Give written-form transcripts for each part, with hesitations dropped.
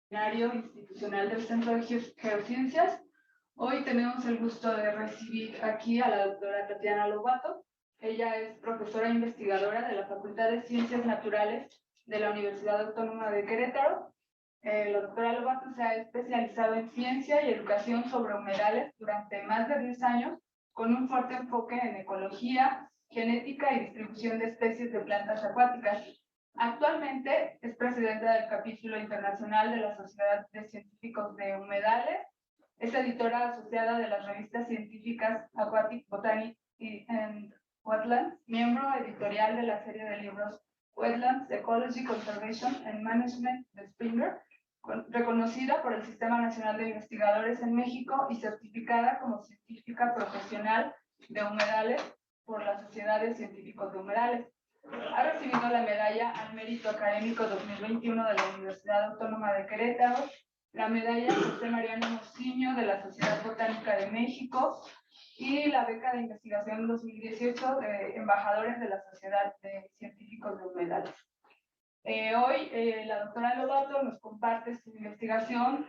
Seminario institucional del Centro de Geociencias. Hoy tenemos el gusto de recibir aquí a la doctora Tatiana Lobato. Ella es profesora investigadora de la Facultad de Ciencias Naturales de la Universidad Autónoma de Querétaro. La doctora Lobato se ha especializado en ciencia y educación sobre humedales durante más de 10 años, con un fuerte enfoque en ecología, genética y distribución de especies de plantas acuáticas. Actualmente es presidenta del capítulo internacional de la Sociedad de Científicos de Humedales, es editora asociada de las revistas científicas Aquatic Botany and Wetlands, miembro editorial de la serie de libros Wetlands, Ecology, Conservation and Management de Springer, reconocida por el Sistema Nacional de Investigadores en México y certificada como científica profesional de humedales por la Sociedad de Científicos de Humedales. Ha recibido la medalla al Mérito Académico 2021 de la Universidad Autónoma de Querétaro, la medalla José Mariano Mociño de la Sociedad Botánica de México y la beca de investigación 2018 de embajadores de la Sociedad de Científicos de Humedales. Hoy la doctora Lobato nos comparte su investigación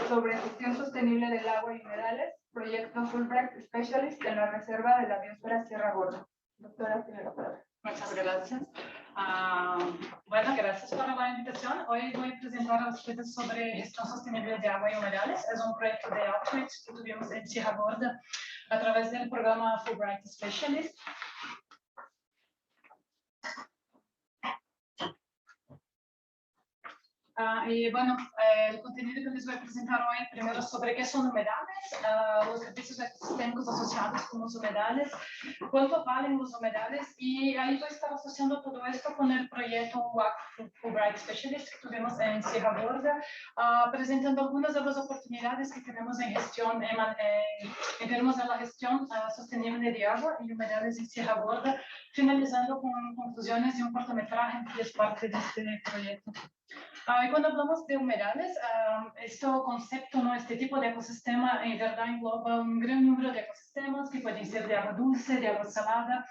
sobre gestión sostenible del agua y humedales, proyecto Fulbright Specialist en la Reserva de la Biosfera Sierra Gorda. Doctora, tiene la palabra. Muchas gracias. Bueno, gracias por la invitación. Hoy voy a presentar a ustedes sobre gestión sostenible de agua y humedales. Es un proyecto de outreach que tuvimos en Sierra Gorda a través del programa Fulbright Specialist. Y bueno, el contenido que les voy a presentar hoy, primero sobre qué son humedales, los servicios ecosistémicos asociados con los humedales, cuánto valen los humedales, y ahí voy a estar asociando todo esto con el proyecto WAC Fulbright Specialist que tuvimos en Sierra Gorda, presentando algunas de las oportunidades que tenemos en gestión, en términos de la gestión sostenible de agua y humedales en Sierra Gorda, finalizando con conclusiones de un cortometraje que es parte de este proyecto. Y cuando hablamos de humedales, este concepto, ¿no? Este tipo de ecosistema en verdad engloba un gran número de ecosistemas que pueden ser de agua dulce, de agua salada,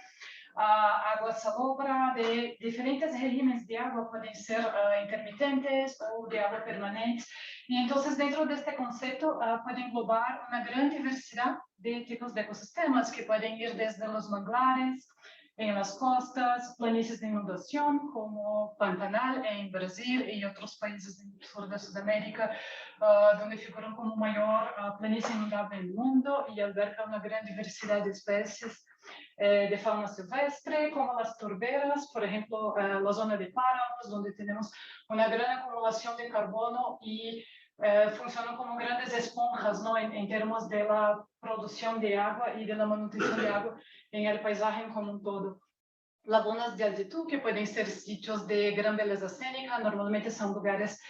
agua salobra, de diferentes regímenes de agua, pueden ser intermitentes o de agua permanente. Y entonces dentro de este concepto puede englobar una gran diversidad de tipos de ecosistemas que pueden ir desde los manglares, en las costas, planicies de inundación como Pantanal en Brasil y otros países del sur de Sudamérica, donde figuran como mayor planicie inundable en el mundo y alberga una gran diversidad de especies de fauna silvestre, como las turberas, por ejemplo, la zona de páramos, donde tenemos una gran acumulación de carbono y funcionan como grandes esponjas, ¿no? en términos de la producción de agua y de la manutención de agua en el paisaje como un todo. Lagunas de altitud, que pueden ser sitios de gran belleza escénica, normalmente son lugares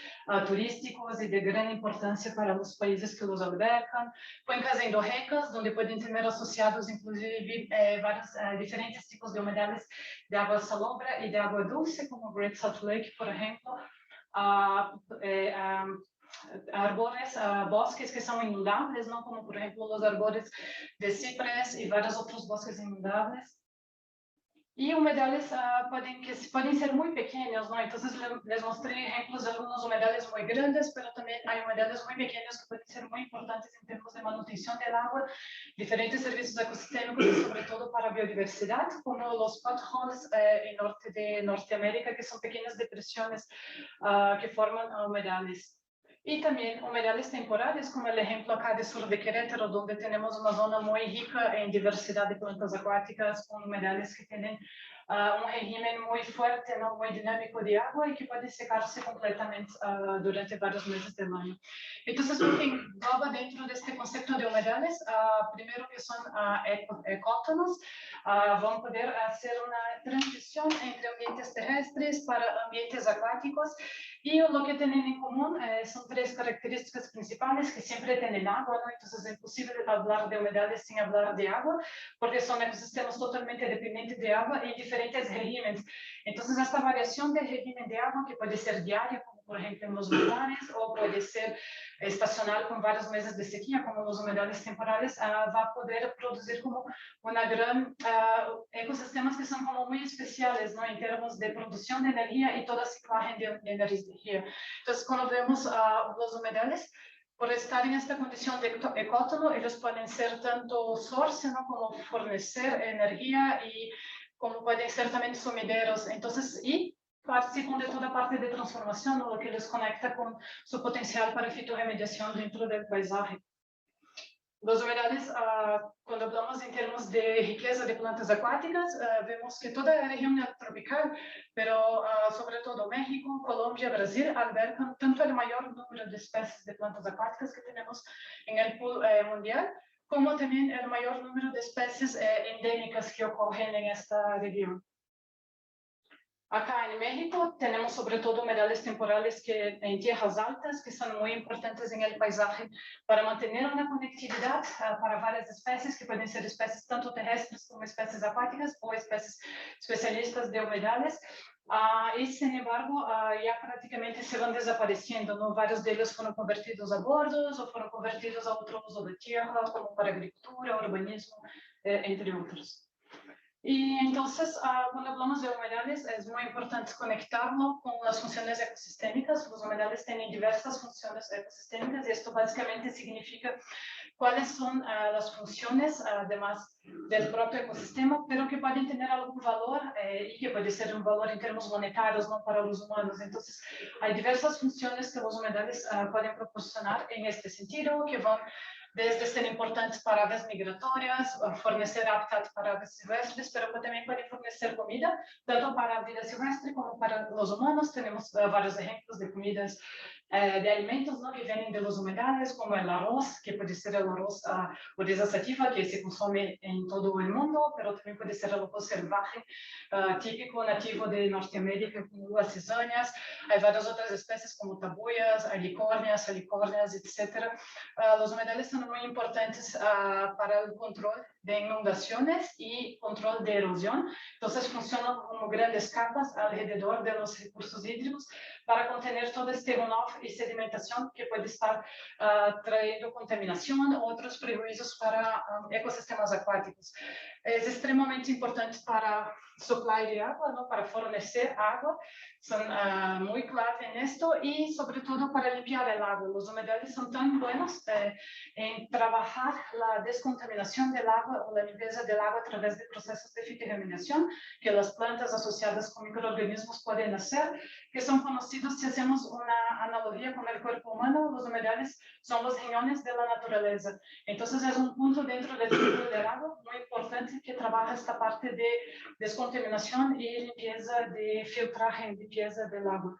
turísticos y de gran importancia para los países que los albergan. Cuencas endorreicas, donde pueden tener asociados inclusive varios diferentes tipos de humedales de agua salobra y de agua dulce, como Great Salt Lake, por ejemplo. Árboles, bosques que son inundables, ¿no? Como por ejemplo los árboles de ciprés y varios otros bosques inundables. Y humedales pueden ser muy pequeños, ¿no? Entonces les mostré ejemplos de algunos humedales muy grandes, pero también hay humedales muy pequeños que pueden ser muy importantes en términos de manutención del agua, diferentes servicios ecosistémicos y sobre todo para biodiversidad, como los potholes en norte de Norteamérica, que son pequeñas depresiones que forman humedales. Y también humedales temporales, como el ejemplo acá de sur de Querétaro, donde tenemos una zona muy rica en diversidad de plantas acuáticas, con humedales que tienen un régimen muy fuerte, ¿no? Muy dinámico de agua y que puede secarse completamente durante varios meses del año. Entonces, lo que engloba dentro de este concepto de humedales, primero que son ecótonos, van a poder hacer una transición entre ambientes terrestres para ambientes acuáticos, y lo que tienen en común son tres características principales que siempre tienen agua, ¿no? Entonces es imposible hablar de humedales sin hablar de agua, porque son ecosistemas totalmente dependientes de agua en diferentes regímenes. Entonces esta variación del régimen de agua, que puede ser diaria, como por ejemplo, en los humedales, o puede ser estacional con varios meses de sequía, como los humedales temporales, va a poder producir como una gran ecosistemas que son como muy especiales, ¿no? En términos de producción de energía y toda ciclaje de energía. Entonces, cuando vemos los humedales, por estar en esta condición de ecótono, ellos pueden ser tanto source, ¿no? Como fornecer energía y como pueden ser también sumideros. Entonces, y participan de toda parte de transformación, ¿no? Lo que les conecta con su potencial para fitorremediación dentro del paisaje. Los humedales, cuando hablamos en términos de riqueza de plantas acuáticas, vemos que toda la región tropical, pero sobre todo México, Colombia, Brasil, albergan tanto el mayor número de especies de plantas acuáticas que tenemos en el pool mundial, como también el mayor número de especies endémicas que ocurren en esta región. Acá en México tenemos sobre todo humedales temporales que, en tierras altas, que son muy importantes en el paisaje para mantener una conectividad para varias especies, que pueden ser especies tanto terrestres como especies acuáticas o especies especialistas de humedales. Y sin embargo, ya prácticamente se van desapareciendo, ¿no? Varios de ellos fueron convertidos a bordos o fueron convertidos a otro uso de tierra, como para agricultura, urbanismo, entre otros. Y entonces, cuando hablamos de humedales, es muy importante conectarlo con las funciones ecosistémicas. Los humedales tienen diversas funciones ecosistémicas y esto básicamente significa cuáles son las funciones, además del propio ecosistema, pero que pueden tener algún valor y que puede ser un valor en términos monetarios, ¿no? Para los humanos. Entonces, hay diversas funciones que los humedales pueden proporcionar en este sentido, que van desde ser importantes para aves migratorias, fornecer hábitat para aves silvestres, pero también pueden fornecer comida, tanto para vida silvestre como para los humanos. Tenemos varios ejemplos de comidas, de alimentos, ¿no? Que vienen de los humedales, como el arroz, que puede ser el arroz oreza sativa, que se consume en todo el mundo, pero también puede ser el arroz salvaje, típico nativo de Norteamérica, como las cizañas. Hay varias otras especies como taboyas, alicornias, etc. Los humedales son muy importantes para el control de inundaciones y control de erosión. Entonces funcionan como grandes capas alrededor de los recursos hídricos para contener todo este runoff y sedimentación que puede estar trayendo contaminación o otros prejuicios para ecosistemas acuáticos. Es extremadamente importante para supply de agua, ¿no? Para fornecer agua, son muy clave en esto y sobre todo para limpiar el agua. Los humedales son tan buenos en trabajar la descontaminación del agua o la limpieza del agua a través de procesos de fitorremediación que las plantas asociadas con microorganismos pueden hacer, que son conocidos. Si hacemos una analogía con el cuerpo humano, los humedales son los riñones de la naturaleza. Entonces es un punto dentro del ciclo del agua muy importante que trabaja esta parte de descontaminación y limpieza de filtraje, limpieza del agua.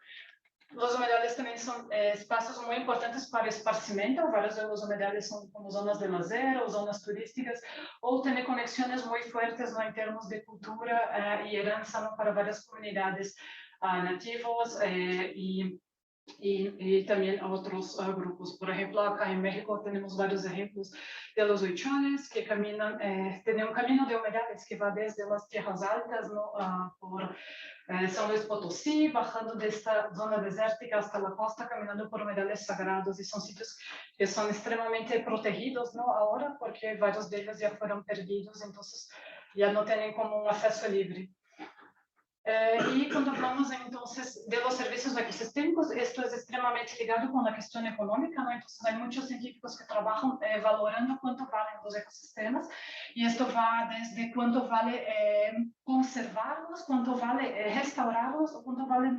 Los humedales también son espacios muy importantes para esparcimiento. Varios de los humedales son como zonas de lazer o zonas turísticas, o tienen conexiones muy fuertes, ¿no? En términos de cultura y heranza, ¿no? Para varias comunidades nativos y también a otros grupos. Por ejemplo, acá en México tenemos varios ejemplos de los huicholes que caminan, tienen un camino de humedales que va desde las tierras altas, ¿no? Por San Luis Potosí, bajando de esta zona desértica hasta la costa, caminando por humedales sagrados, y son sitios que son extremadamente protegidos, ¿no? Ahora, porque varios de ellos ya fueron perdidos, entonces ya no tienen como un acceso libre. Y cuando hablamos entonces de los servicios ecosistémicos, esto es extremadamente ligado con la cuestión económica, ¿no? Entonces hay muchos científicos que trabajan valorando cuánto valen los ecosistemas, y esto va desde cuánto vale conservarlos, cuánto vale restaurarlos o cuánto vale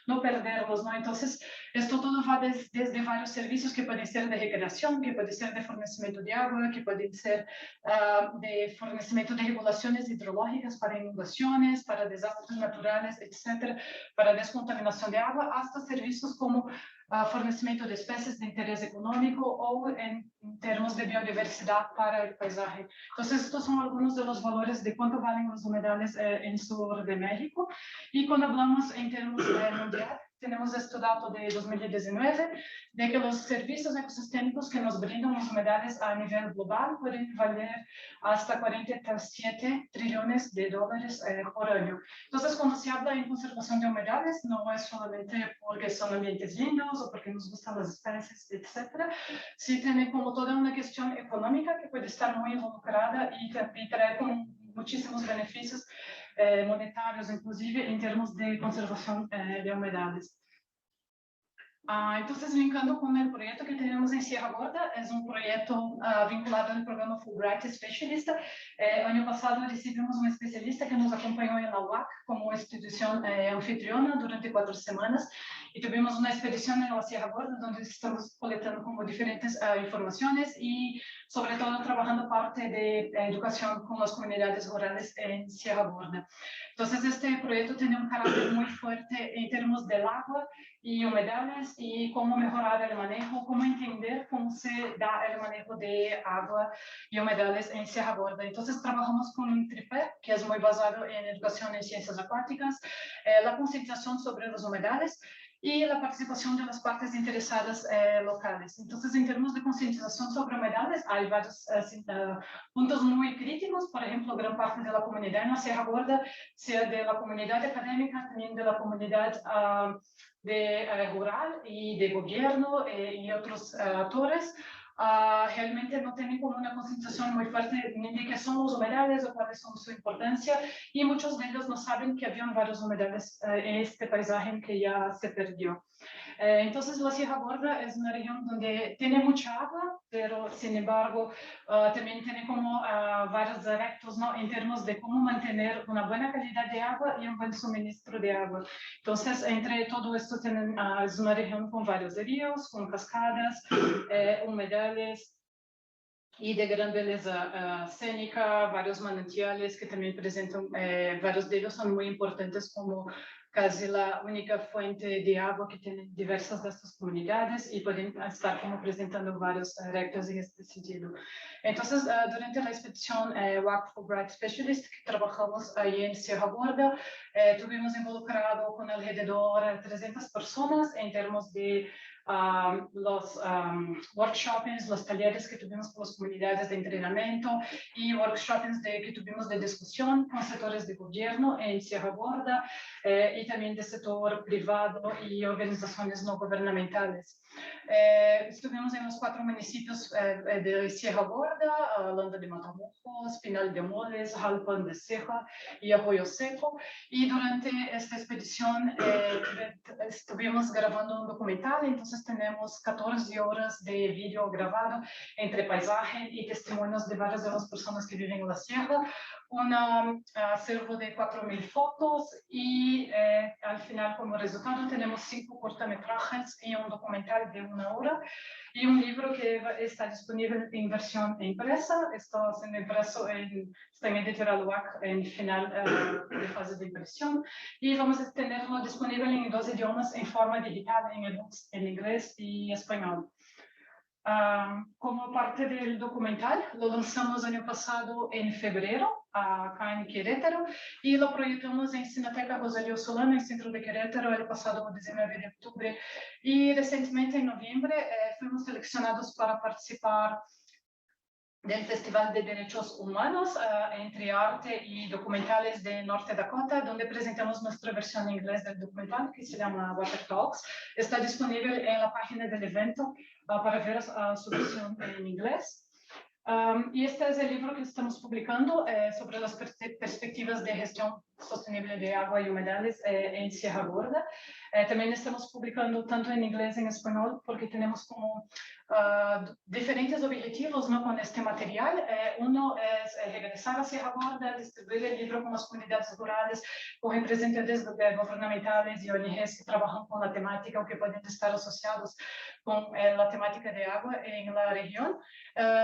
no perderlos, ¿no? Entonces esto todo va desde varios servicios que pueden ser de recreación, que pueden ser de fornecimiento de agua, que pueden ser de fornecimiento de regulaciones hidrológicas para inundaciones, para desastres naturales, etcétera, para descontaminación de agua, hasta servicios como fornecimiento de especies de interés económico o en términos de biodiversidad para el paisaje. Entonces, estos son algunos de los valores de cuánto valen los humedales en el sur de México. Y cuando hablamos en términos mundial, tenemos este dato de 2019, de que los servicios ecosistémicos que nos brindan los humedales a nivel global pueden valer hasta 47 trillones de dólares por año. Entonces, cuando se habla en conservación de humedales, no es solamente porque son ambientes lindos o porque nos gustan las especies, etcétera. Sí tiene como toda una cuestión económica que puede estar muy involucrada y traer como muchísimos beneficios monetarios, inclusive en términos de conservación de humedales. Entonces, linkando con el proyecto que tenemos en Sierra Gorda, es un proyecto vinculado al programa Fulbright Specialist. Año pasado recibimos un especialista que nos acompañó en la UAC como institución anfitriona durante 4 semanas y tuvimos una expedición en la Sierra Gorda donde estamos colectando como diferentes informaciones y sobre todo trabajando parte de educación con las comunidades rurales en Sierra Gorda. Entonces, este proyecto tiene un carácter muy fuerte en términos del agua y humedales y cómo mejorar el manejo, cómo entender cómo se da el manejo de agua y humedales en Sierra Gorda. Entonces trabajamos con un tripé que es muy basado en educación en ciencias acuáticas, la concientización sobre los humedales y la participación de las partes interesadas locales. Entonces, en términos de concientización sobre humedales, hay varios puntos muy críticos. Por ejemplo, gran parte de la comunidad en la Sierra Gorda, sea de la comunidad académica, también de la comunidad rural y de gobierno y otros actores, realmente no tienen como una concentración muy fuerte ni de qué son los humedales o cuáles son su importancia, y muchos de ellos no saben que habían varios humedales en este paisaje que ya se perdió. Entonces, la Sierra Gorda es una región donde tiene mucha agua, pero sin embargo también tiene como varios retos, ¿no? En términos de cómo mantener una buena calidad de agua y un buen suministro de agua. Entonces, entre todo esto tienen, es una región con varios ríos, con cascadas, humedales y de gran belleza escénica, varios manantiales que también presentan, varios de ellos son muy importantes como casi la única fuente de agua que tienen diversas de estas comunidades y pueden estar como presentando varios retos en este sentido. Entonces, durante la expedición WAC Fulbright Specialist que trabajamos ahí en Sierra Gorda, tuvimos involucrado con alrededor de 300 personas en términos de los workshops, los talleres que tuvimos con las comunidades de entrenamiento y workshops que tuvimos de discusión con sectores de gobierno en Sierra Gorda y también del sector privado y organizaciones no gubernamentales. Estuvimos en los 4 municipios de Sierra Gorda, Landa de Matamoros, Pinal de Moles, Jalpan de Ceja y Arroyo Seco, y durante esta expedición estuvimos grabando un documental. Entonces tenemos 14 horas de vídeo grabado entre paisaje y testimonios de varias de las personas que viven en la sierra, un acervo de 4.000 fotos y al final como resultado tenemos 5 cortometrajes y un documental de 1 hora y un libro que está disponible en versión impresa. Está siendo impreso está en Editorial UAC en final de fase de impresión, y vamos a tenerlo disponible en 2 idiomas en forma digital, en inglés y español. Como parte del documental, lo lanzamos el año pasado en febrero, acá en Querétaro, y lo proyectamos en Cineteca Rosalío Solano, en el centro de Querétaro, el pasado 19 de octubre. Y recientemente, en noviembre, fuimos seleccionados para participar del Festival de Derechos Humanos entre arte y documentales de Norte Dakota, donde presentamos nuestra versión en inglés del documental que se llama Water Talks. Está disponible en la página del evento para ver su versión en inglés. Y este es el libro que estamos publicando sobre las perspectivas de gestión sostenible de agua y humedales en Sierra Gorda. También estamos publicando tanto en inglés y en español porque tenemos como diferentes objetivos, ¿no? Con este material. Uno es regresar a Sierra Gorda, distribuir el libro con las comunidades rurales, con representantes gubernamentales y ONGs que trabajan con la temática o que pueden estar asociados con la temática de agua en la región.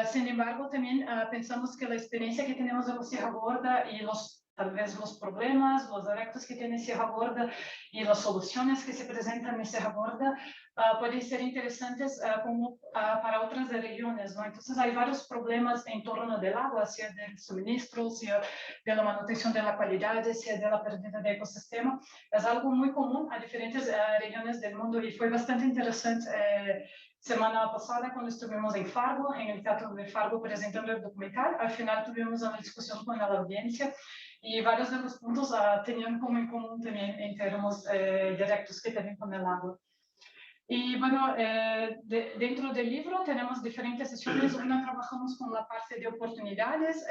Sin embargo, también pensamos que la experiencia que tenemos en la Sierra Gorda y los tal vez los problemas, los retos que tiene Sierra Gorda y las soluciones que se presentan en Sierra Gorda pueden ser interesantes como para otras regiones, ¿no? Entonces hay varios problemas en torno del agua, sea del suministro, sea de la manutención de la calidad, sea de la pérdida de ecosistema. Es algo muy común a diferentes regiones del mundo y fue bastante interesante semana pasada cuando estuvimos en Fargo, en el Teatro de Fargo presentando el documental. Al final tuvimos una discusión con la audiencia y varios de los puntos tenían como en común también en términos directos que tienen con el agua. Y bueno, dentro del libro tenemos diferentes sesiones. Una trabajamos con la parte de oportunidades,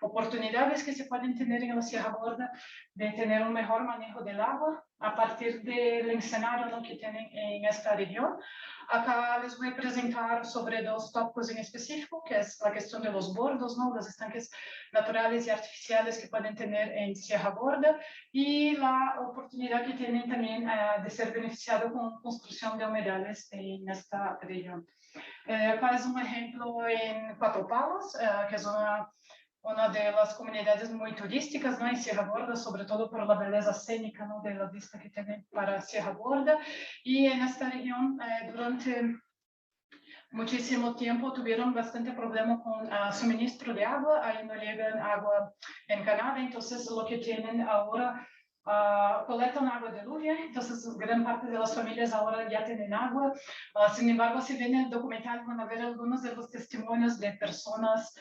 oportunidades que se pueden tener en la Sierra Gorda de tener un mejor manejo del agua a partir del escenario que tienen en esta región. Acá les voy a presentar sobre dos tópicos en específico, que es la cuestión de los bordos, ¿no? Los estanques naturales y artificiales que pueden tener en Sierra Gorda y la oportunidad que tienen también de ser beneficiado con construcción de humedales en esta región. Acá es un ejemplo en Cuatro Palos, que es una de las comunidades muy turísticas, ¿no? En Sierra Gorda, sobre todo por la belleza escénica, ¿no? De la vista que tienen para Sierra Gorda. Y en esta región, durante muchísimo tiempo tuvieron bastante problema con suministro de agua, ahí no llegan agua en Canadá, entonces lo que tienen ahora, colectan agua de lluvia, entonces gran parte de las familias ahora ya tienen agua. Sin embargo, si ven el documental van a ver algunos de los testimonios de personas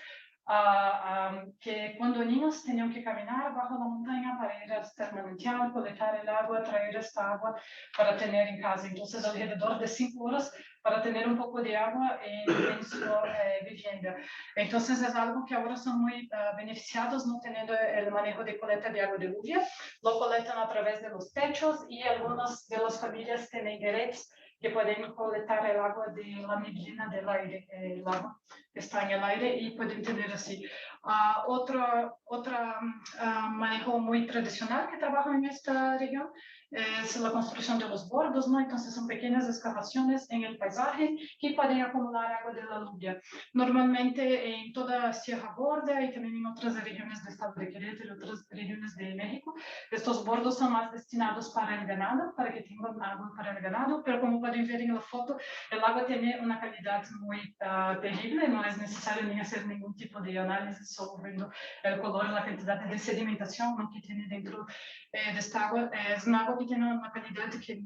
que cuando niños tenían que caminar bajo la montaña para ir hasta el manantial, colectar el agua, traer esta agua para tener en casa. Entonces, alrededor de 5 horas para tener un poco de agua en su vivienda. Entonces, es algo que ahora son muy beneficiados, no teniendo el manejo de colecta de agua de lluvia. Lo colectan a través de los techos y algunas de las familias tienen derechos que pueden colectar el agua de la neblina del aire, el agua que está en el aire y pueden tener así. Otro manejo muy tradicional que trabaja en esta región es la construcción de los bordos, ¿no? Entonces son pequeñas excavaciones en el paisaje que pueden acumular agua de la lluvia. Normalmente en toda Sierra Gorda y también en otras regiones del estado de Querétaro y otras regiones de México, estos bordos son más destinados para el ganado, para que tengan agua para el ganado, pero como pueden ver en la foto, el agua tiene una calidad muy terrible, no es necesario ni hacer ningún tipo de análisis, solo viendo el color, la cantidad de sedimentación, ¿no? Que tiene dentro de esta agua. Es un agua que tiene una calidad que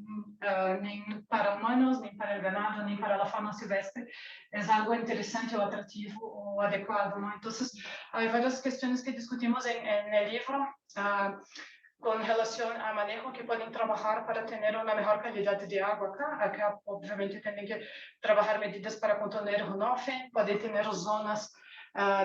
ni para humanos, ni para el ganado, ni para la fauna silvestre es algo interesante o atractivo o adecuado, ¿no? Entonces, hay varias cuestiones que discutimos en el libro con relación al manejo que pueden trabajar para tener una mejor calidad de agua acá. Acá, obviamente, tienen que trabajar medidas para contener runoff, pueden tener zonas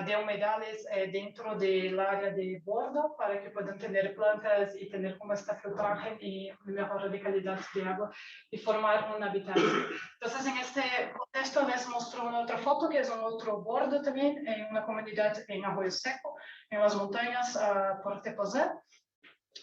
de humedales dentro del área de bordo para que puedan tener plantas y tener como esta filtraje y mejora de calidad de agua y formar un hábitat. Entonces, en este contexto les muestro una otra foto que es un otro bordo también en una comunidad en Arroyo Seco, en las montañas por Tepozé.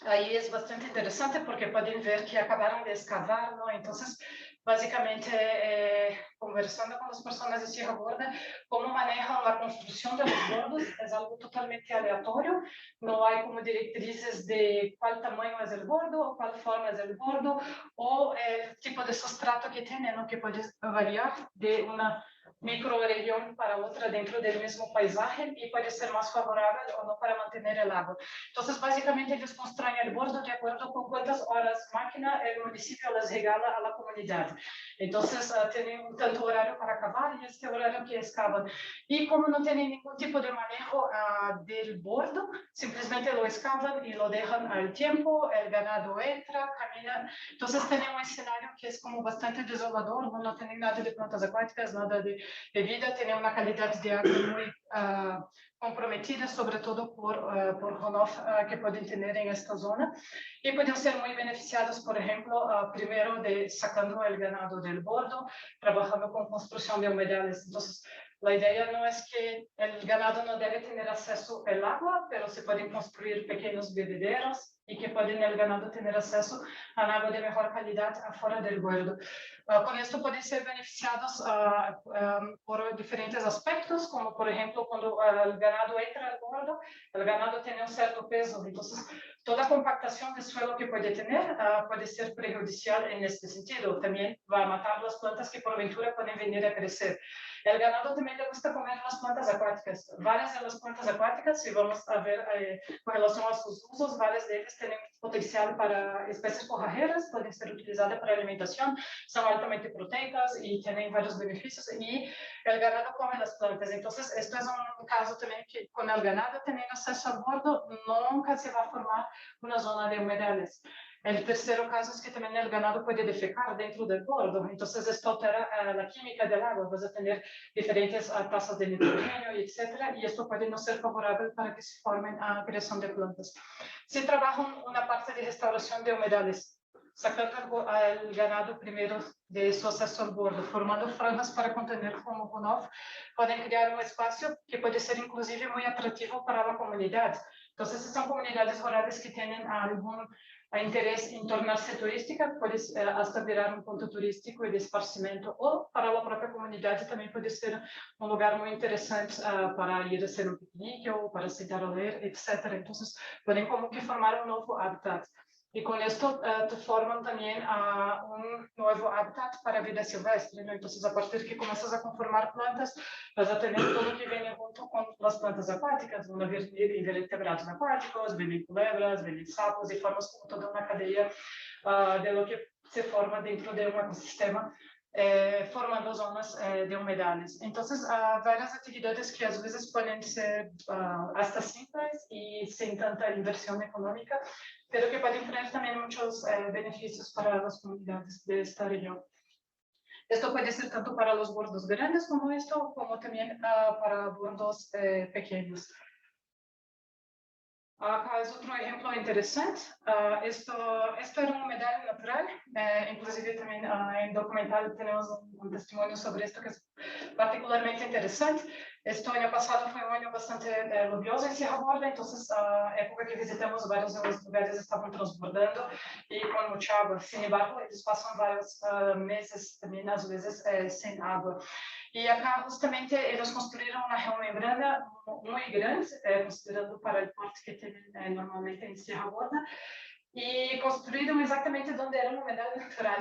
Ahí es bastante interesante porque pueden ver que acabaron de excavar, ¿no? Entonces, básicamente, conversando con las personas de Sierra Gorda, cómo manejan la construcción de los bordos es algo totalmente aleatorio. No hay como directrices de cuál tamaño es el bordo o cuál forma es el bordo o el tipo de sustrato que tiene, ¿no? Que puede variar de una microregión para otra dentro del mismo paisaje y puede ser más favorable o no para mantener el agua. Entonces, básicamente, ellos construyen el bordo de acuerdo con cuántas horas máquina el municipio les regala a la comunidad. Entonces, tienen un tanto horario para cavar y este horario que excavan. Y como no tienen ningún tipo de manejo del bordo, simplemente lo excavan y lo dejan al tiempo, el ganado entra, camina. Entonces, tienen un escenario que es como bastante desolador, no tienen nada de plantas acuáticas, nada de vida, tienen una calidad de agua muy comprometida, sobre todo por runoff que pueden tener en esta zona y pueden ser muy beneficiados, por ejemplo, primero sacando el ganado del bordo, trabajando con construcción de humedales. Entonces, la idea no es que el ganado no debe tener acceso al agua, pero se pueden construir pequeños bebederos y que pueden el ganado tener acceso al agua de mejor calidad afuera del bordo. Con esto pueden ser beneficiados por diferentes aspectos, como por ejemplo cuando el ganado entra al bordo, el ganado tiene un cierto peso, entonces toda compactación de suelo que puede tener puede ser perjudicial en este sentido. También va a matar las plantas que por ventura pueden venir a crecer. El ganado también le gusta comer las plantas acuáticas. Varias de las plantas acuáticas, si vamos a ver con relación a sus usos, varias de ellas tienen potencial para especies forrajeras, pueden ser utilizadas para alimentación, son altamente proteicas y tienen varios beneficios, y el ganado come las plantas. Entonces, esto es un caso también que con el ganado teniendo acceso al bordo, nunca se va a formar una zona de humedales. El tercero caso es que también el ganado puede defecar dentro del bordo, entonces esto altera la química del agua, vas a tener diferentes tasas de nitrógeno, etcétera, y esto puede no ser favorable para que se formen creación de plantas. Se trabaja una parte de restauración de humedales, sacando al ganado primero de su acceso al bordo, formando franjas para contener como runoff, pueden crear un espacio que puede ser inclusive muy atractivo para la comunidad. Entonces, son comunidades rurales que tienen algún interés en tornarse turística, puede hasta virar un punto turístico y de esparcimiento, o para la propia comunidad también puede ser un lugar muy interesante para ir a hacer un piquenique o para sentar a leer, etc. Entonces, pueden como que formar un nuevo hábitat. Y con esto te forman también un nuevo hábitat para vida silvestre, ¿no? Entonces, a partir que comienzas a conformar plantas, vas a tener todo lo que viene junto con las plantas acuáticas, van a haber invertebrados acuáticos, vienen culebras, vienen sapos, y formas como toda una cadena de lo que se forma dentro de un ecosistema, formando zonas de humedales. Entonces, varias actividades que a veces pueden ser hasta simples y sin tanta inversión económica, pero que pueden traer también muchos beneficios para las comunidades de esta región. Esto puede ser tanto para los bordos grandes como esto, como también para bordos pequeños. Acá es otro ejemplo interesante. Esto era un humedal natural, inclusive también en documental tenemos un testimonio sobre esto que es particularmente interesante. Este año pasado fue un año bastante lluvioso en Sierra Gorda, entonces época que visitamos varios de los lugares estaban transbordando y con mucha agua. Sin embargo, ellos pasan varios meses también a veces sin agua. Y acá justamente ellos construyeron una geomembrana muy grande, considerando para el porte que tienen normalmente en Sierra Gorda, y construyeron exactamente donde era una humedal natural.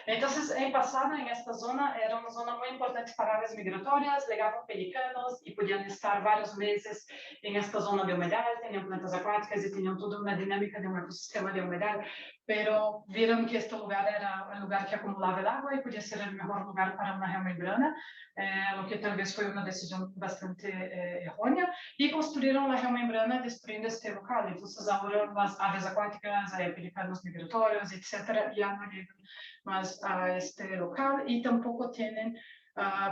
Entonces, en pasado, en esta zona, era una zona muy importante para aves migratorias, llegaban pelicanos y podían estar varios meses en esta zona de humedal, tenían plantas acuáticas y tenían toda una dinámica de un ecosistema de humedal, pero vieron que este lugar era un lugar que acumulaba el agua y podía ser el mejor lugar para una geomembrana, lo que tal vez fue una decisión bastante errónea, y construyeron la geomembrana destruyendo este local. Entonces, ahora las aves acuáticas, pelicanos migratorios, etcétera, ya no llegan más a este local, y tampoco tienen,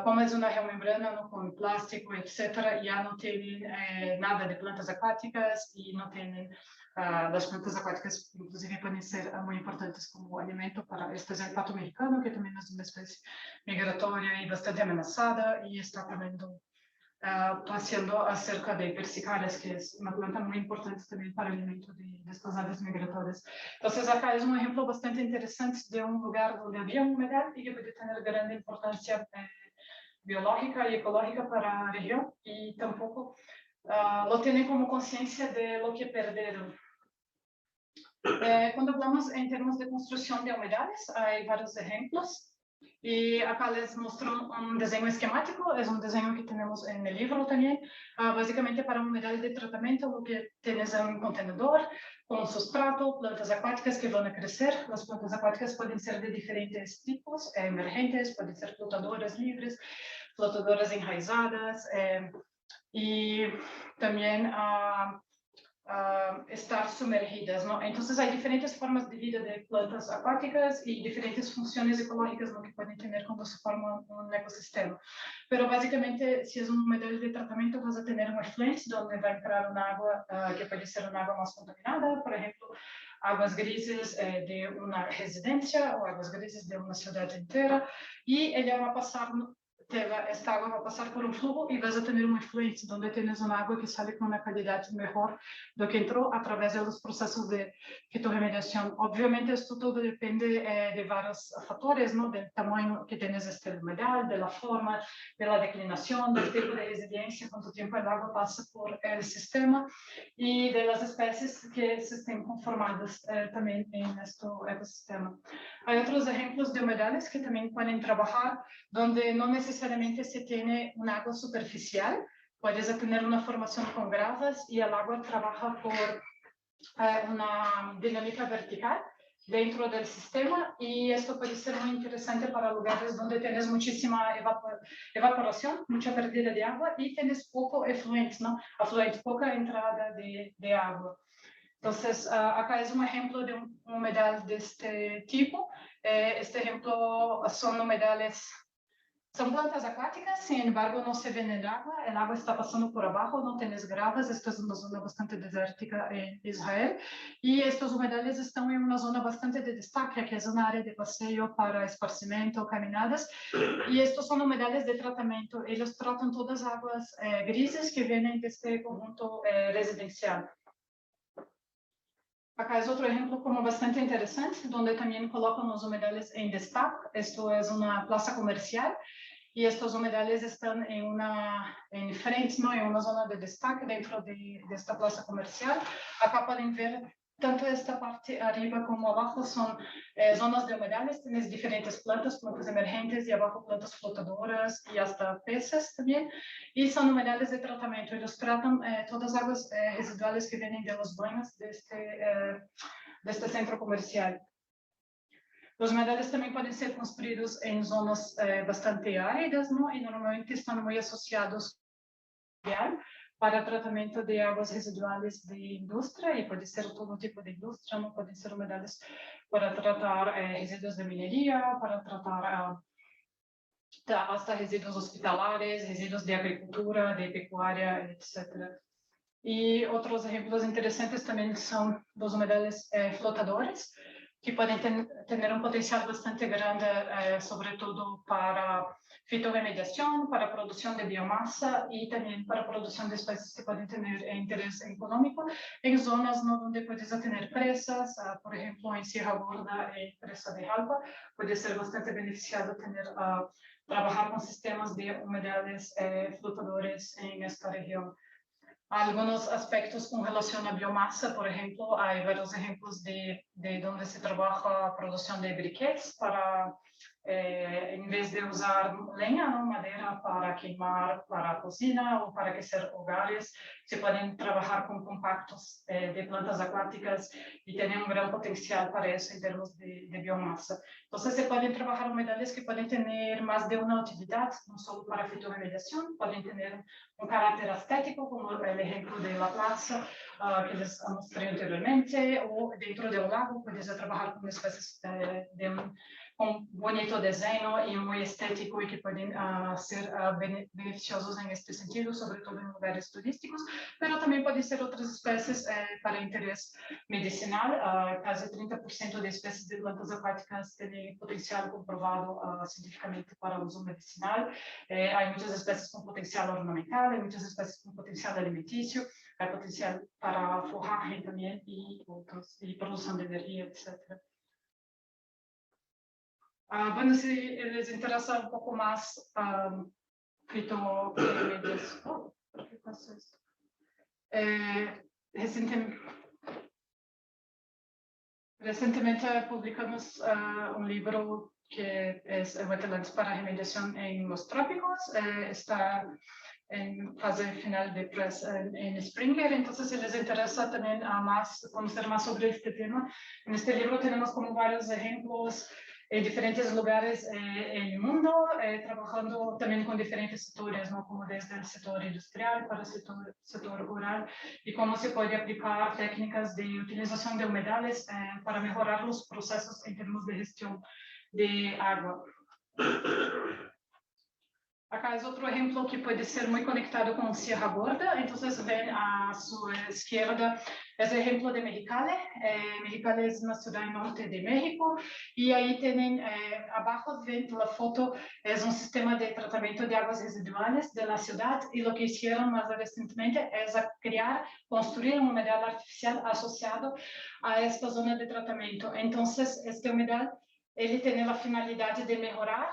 como es una geomembrana, ¿no? Con plástico, etcétera, ya no tienen nada de plantas acuáticas y no tienen, las plantas acuáticas inclusive pueden ser muy importantes como alimento para este es el pato mexicano, que también es una especie migratoria y bastante amenazada y está comiendo, haciendo acerca de persicales, que es una planta muy importante también para el alimento de estas aves migratorias. Entonces, acá es un ejemplo bastante interesante de un lugar donde había humedad y que puede tener gran importancia biológica y ecológica para la región, y tampoco lo tienen como conciencia de lo que perdieron. Cuando hablamos en términos de construcción de humedales, hay varios ejemplos. Y acá les muestro un diseño esquemático, es un diseño que tenemos en el libro también. Básicamente para humedales de tratamiento, lo que tienes es un contenedor con sustrato, plantas acuáticas que van a crecer. Las plantas acuáticas pueden ser de diferentes tipos, emergentes, pueden ser flotadoras libres, flotadoras enraizadas, y también estar sumergidas, ¿no? Entonces hay diferentes formas de vida de plantas acuáticas y diferentes funciones ecológicas, ¿no? Que pueden tener cuando se forma un ecosistema. Pero básicamente, si es un humedal de tratamiento, vas a tener un effluent donde va a entrar un agua que puede ser un agua más contaminada, por ejemplo, aguas grises de una residencia o aguas grises de una ciudad entera, y ella va a pasar esta agua va a pasar por un flujo y vas a tener un efluente, donde tienes un agua que sale con una calidad mejor de lo que entró a través de los procesos de fitorremediación. Obviamente esto todo depende de varios factores, ¿no? Del tamaño que tienes este humedal, de la forma, de la declinación, del tipo de resiliencia, cuánto tiempo el agua pasa por el sistema y de las especies que se estén conformadas también en este ecosistema. Hay otros ejemplos de humedales que también pueden trabajar donde no necesariamente se tiene un agua superficial, puedes tener una formación con gravas y el agua trabaja por una dinámica vertical dentro del sistema y esto puede ser muy interesante para lugares donde tienes muchísima evaporación, mucha pérdida de agua y tienes poco efluente, ¿no? Afluente, poca entrada de agua. Entonces, acá es un ejemplo de un humedal de este tipo. Este ejemplo son humedales. Son plantas acuáticas, sin embargo, no se ven en el agua está pasando por abajo, no tienes gravas, esto es una zona bastante desértica en Israel, y estos humedales están en una zona bastante de destaque, que es una área de paseo para esparcimiento, caminadas, y estos son humedales de tratamiento, ellos tratan todas las aguas grises que vienen de este conjunto residencial. Acá es otro ejemplo como bastante interesante, donde también colocan los humedales en destaque. Esto es una plaza comercial y estos humedales están en frente, ¿no? En una zona de destaque dentro de esta plaza comercial. Acá pueden ver tanto esta parte arriba como abajo son zonas de humedales. Tienes diferentes plantas emergentes y abajo plantas flotadoras y hasta peces también. Y son humedales de tratamiento. Ellos tratan todas las aguas residuales que vienen de los baños de este centro comercial. Los humedales también pueden ser construidos en zonas bastante áridas, ¿no? Y normalmente están muy asociados para tratamiento de aguas residuales de industria, y puede ser todo tipo de industria, ¿no? Pueden ser humedales para tratar residuos de minería, para tratar hasta residuos hospitalares, residuos de agricultura, de pecuaria, etc. Y otros ejemplos interesantes también son los humedales flotadores, que pueden tener un potencial bastante grande, sobre todo para fitorremediación, para producción de biomasa y también para producción de especies que pueden tener interés económico en zonas, ¿no? Donde puedes tener presas, por ejemplo, en Sierra Gorda, en presa de Jalpa, puede ser bastante beneficiado trabajar con sistemas de humedales flotadores en esta región. Algunos aspectos con relación a biomasa, por ejemplo, hay varios ejemplos de donde se trabaja producción de briquetes para, en vez de usar leña, ¿no? Madera para quemar, para cocina o para aquecer hogares, se pueden trabajar con compactos de plantas acuáticas y tienen un gran potencial para eso en términos de biomasa. Entonces se pueden trabajar humedales que pueden tener más de una utilidad, no solo para fitorremediación, pueden tener un carácter estético, como el ejemplo de la plaza que les mostré anteriormente, o dentro de un lago puedes trabajar con especies con bonito diseño y muy estético y que pueden ser beneficiosos en este sentido, sobre todo en lugares turísticos, pero también pueden ser otras especies para interés medicinal. Casi 30% de especies de plantas acuáticas tienen potencial comprobado científicamente para uso medicinal. Hay muchas especies con potencial ornamental, hay muchas especies con potencial alimenticio, hay potencial para forraje también y otros, y producción de energía, etc. Bueno, si les interesa un poco más fitorremedios. ¿Qué pasó esto? Recientemente publicamos un libro que es Wetlands para remediación en los trópicos. Está en fase final de press en Springer, entonces si les interesa también conocer más sobre este tema, en este libro tenemos como varios ejemplos en diferentes lugares en el mundo, trabajando también con diferentes sectores, ¿no? Como desde el sector industrial para el sector rural, y cómo se puede aplicar técnicas de utilización de humedales para mejorar los procesos en términos de gestión de agua. Acá es otro ejemplo que puede ser muy conectado con Sierra Gorda. Entonces ven a su izquierda es el ejemplo de Mexicali. Mexicali es una ciudad norte de México y ahí tienen, abajo ven la foto, es un sistema de tratamiento de aguas residuales de la ciudad y lo que hicieron más recientemente es construir un humedal artificial asociado a esta zona de tratamiento. Entonces, este humedal ele tem a finalidade de melhorar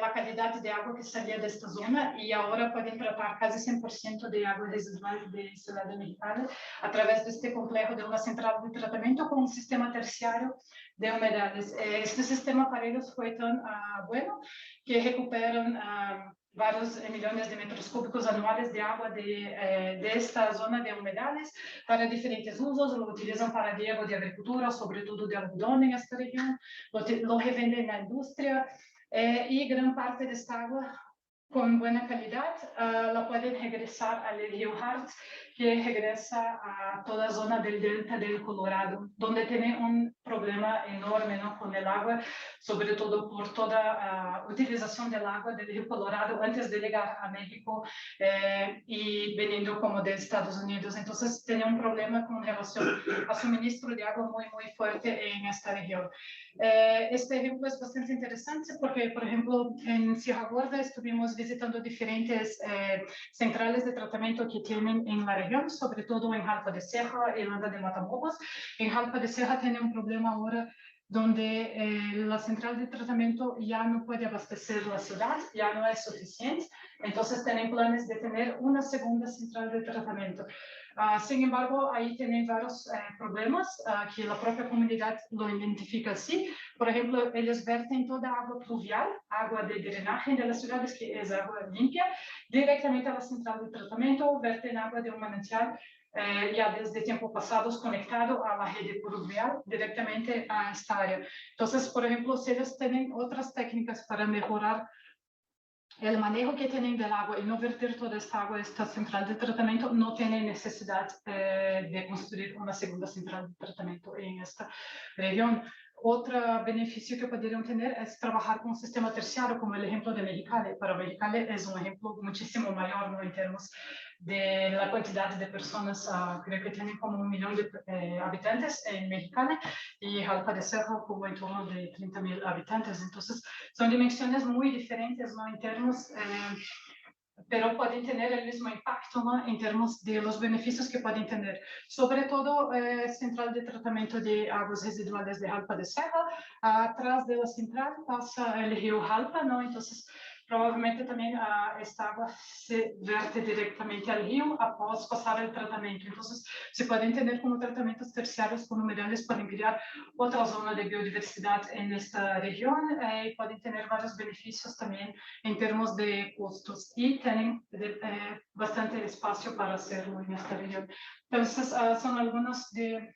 a qualidade de água que saía desta zona e agora podem tratar quase 100% de água residual de Cidade Mexicana através deste complexo de uma central de tratamento com um sistema terciário de umedades. Este sistema para eles foi tão bueno que recuperam vários milhões de metros cúbicos anuais de água desta zona de umedades para diferentes usos. Lo utilizam para riego de agricultura, sobretudo de algodão em esta região, lo revenden na indústria e grande parte desta água con buena calidad la pueden regresar al río Hart, que regresa a toda zona del delta del Colorado, donde tiene un problema enorme, ¿no?, con el agua, sobre todo por toda utilización del agua del río Colorado antes de llegar a México y viniendo como de Estados Unidos. Entonces tiene un problema con relación a suministro de agua muy, muy fuerte en esta región. Este ejemplo es bastante interesante porque, por ejemplo, en Sierra Gorda estuvimos visitando diferentes centrales de tratamiento que tienen en la región, sobre todo en Jalpa de Serra y Landa de Matamoros. En Jalpa de Serra tiene un problema ahora donde la central de tratamiento ya no puede abastecer la ciudad, ya no es suficiente, entonces tienen planes de tener una segunda central de tratamiento. Sin embargo, ahí tienen varios problemas que la propia comunidad lo identifica así. Por ejemplo, ellos verten toda agua pluvial, agua de drenaje de las ciudades, que es agua limpia, directamente a la central de tratamiento, verten agua de un manantial ya desde tiempos pasados conectado a la red pluvial directamente a esta área. Entonces, por ejemplo, si ellos tienen otras técnicas para mejorar el manejo que tienen del agua y no verter toda esta agua a esta central de tratamiento, no tienen necesidad de construir una segunda central de tratamiento en esta región. Otro beneficio que podrían tener es trabajar con un sistema terciario, como el ejemplo de Mexicali. Para Mexicali es un ejemplo muchísimo mayor, ¿no?, en términos de la cantidad de personas. Creo que tienen como 1 millón de habitantes en Mexicali y Jalpa de Serra como en torno de 30.000 habitantes. Entonces, son dimensiones muy diferentes, ¿no?, en términos, pero pueden tener el mismo impacto, ¿no?, en términos de los beneficios que pueden tener. Sobre todo, central de tratamiento de aguas residuales de Jalpa de Serra, atrás de la central pasa el río Jalpa, ¿no? Entonces, probablemente también esta agua se vierte directamente al río após pasar el tratamiento. Entonces, se pueden tener como tratamientos terciarios con humedales para crear otra zona de biodiversidad en esta región y pueden tener varios beneficios también en términos de costos y tienen bastante espacio para hacerlo en esta región. Entonces, son algunos de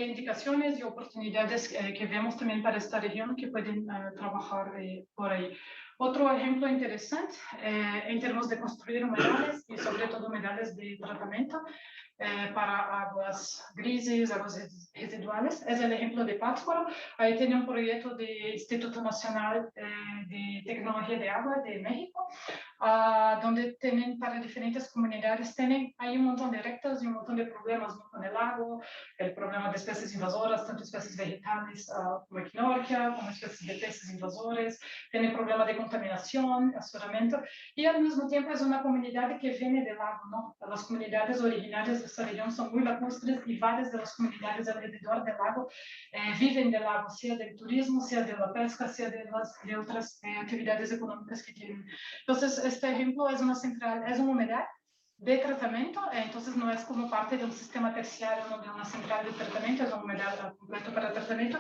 indicaciones y oportunidades que vemos también para esta región que pueden trabajar por ahí. Otro ejemplo interesante en términos de construir humedales y sobre todo humedales de tratamiento para aguas grises, aguas residuales, es el ejemplo de Pátzcuaro. Ahí tiene un proyecto del Instituto Nacional de Tecnología de Agua de México, donde tienen para diferentes comunidades, hay un montón de retos y un montón de problemas, ¿no?, con el lago, el problema de especies invasoras, tanto especies vegetales como equinoccia, como especies de peces invasores, tienen problema de contaminación, asuramiento, y al mismo tiempo es una comunidad que viene del lago, ¿no? Las comunidades originarias de esta región son muy lacustres y varias de las comunidades alrededor del lago viven del lago, sea del turismo, sea de la pesca, sea de otras actividades económicas que tienen. Entonces, este ejemplo es una central, es un humedal de tratamiento, entonces no es como parte de un sistema terciario, no de una central de tratamiento, es un humedal completo para tratamiento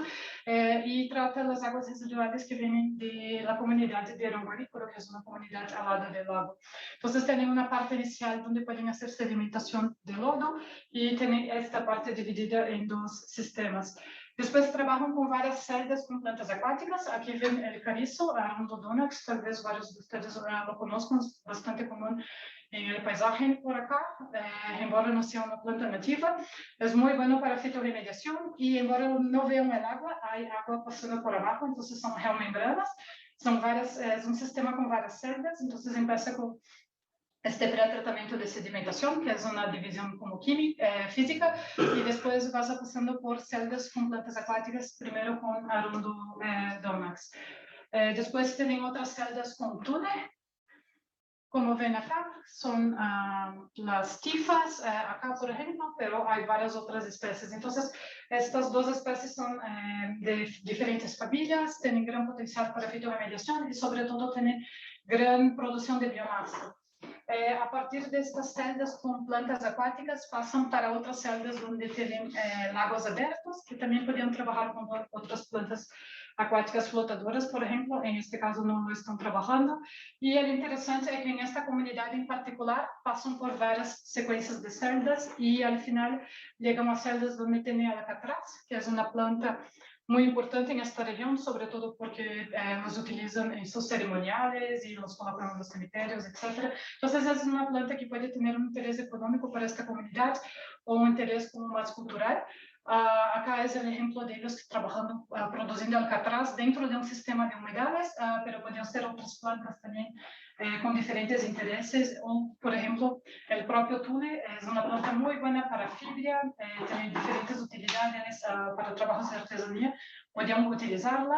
y trata las aguas residuales que vienen de la comunidad de Aranguarípuro, que es una comunidad al lado del lago. Entonces tienen una parte inicial donde pueden hacer sedimentación de lodo y tienen esta parte dividida en dos sistemas. Después trabajan con varias celdas con plantas acuáticas. Aquí ven el carizo, Rhododendron, tal vez varios de ustedes lo conozcan, es bastante común en el paisaje por acá, embora no sea una planta nativa, es muy bueno para fitoremediación y embora no vean el agua, hay agua pasando por abajo, entonces son geomembranas, Es un sistema con varias celdas, entonces empieza con este pretratamiento de sedimentación, que es una división como física, y después vas pasando por celdas con plantas acuáticas, primero con Arundo Donax. Después tienen otras celdas con túnel, como ven acá, son las tifas, acá por ejemplo, pero hay varias otras especies. Entonces, estas dos especies son de diferentes familias, tienen gran potencial para fitoremediación y sobre todo tienen gran producción de biomasa. A partir de estas celdas con plantas acuáticas pasan para otras celdas donde tienen lagos abiertos, que también podrían trabajar con otras plantas acuáticas flotadoras, por ejemplo. En este caso no lo están trabajando. Y lo interesante es que en esta comunidad en particular pasan por varias secuencias de celdas y al final llegan a celdas donde tiene alcatraz, que es una planta muy importante en esta región, sobre todo porque los utilizan en sus ceremoniales y los colocan en los cementerios, etc. Entonces es una planta que puede tener un interés económico para esta comunidad o un interés como más cultural. Acá es el ejemplo de ellos trabajando, produciendo alcatraz dentro de un sistema de humedales, pero pueden ser otras plantas también con diferentes intereses. O, por ejemplo, el propio tule es una planta muy buena para fibra, tiene diferentes utilidades para trabajos de artesanía. Podrían utilizarla.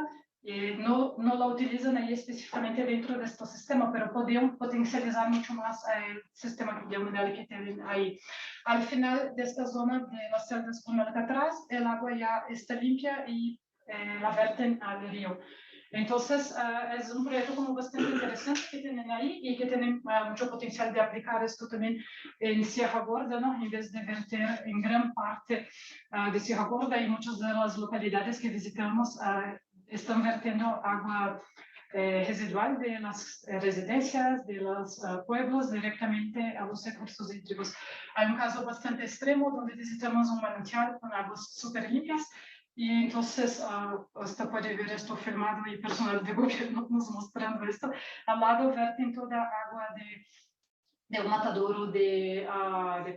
No la utilizan ahí específicamente dentro de este sistema, pero podrían potencializar mucho más el sistema de humedal que tienen ahí. Al final de esta zona de las celdas con alcatraz, el agua ya está limpia y la verten al río. Entonces, es un proyecto como bastante interesante que tienen ahí y que tienen mucho potencial de aplicar esto también en Sierra Gorda, ¿no? En vez de verter en gran parte de Sierra Gorda y muchas de las localidades que visitamos están vertiendo agua residual de las residencias, de los pueblos, directamente a los recursos hídricos. Hay un caso bastante extremo donde visitamos un manantial con aguas súper limpias y entonces usted puede ver esto filmado y personal de gobierno nos mostrando esto. Al lado verten toda agua de un matadouro de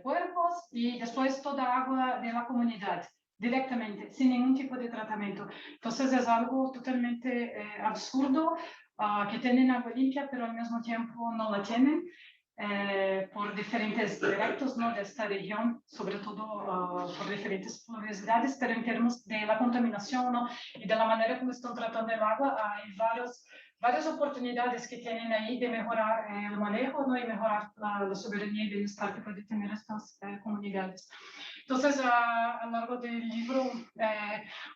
puercos y después toda agua de la comunidad directamente, sin ningún tipo de tratamiento. Entonces es algo totalmente absurdo, que tienen agua limpia, pero al mismo tiempo no la tienen. Por diferentes directos, ¿no? De esta región, sobre todo por diferentes pluviosidades, pero en términos de la contaminación, ¿no? Y de la manera como están tratando el agua, hay varias oportunidades que tienen ahí de mejorar el manejo, ¿no? Y mejorar la soberanía y bienestar que pueden tener estas comunidades. Entonces, a lo largo del libro,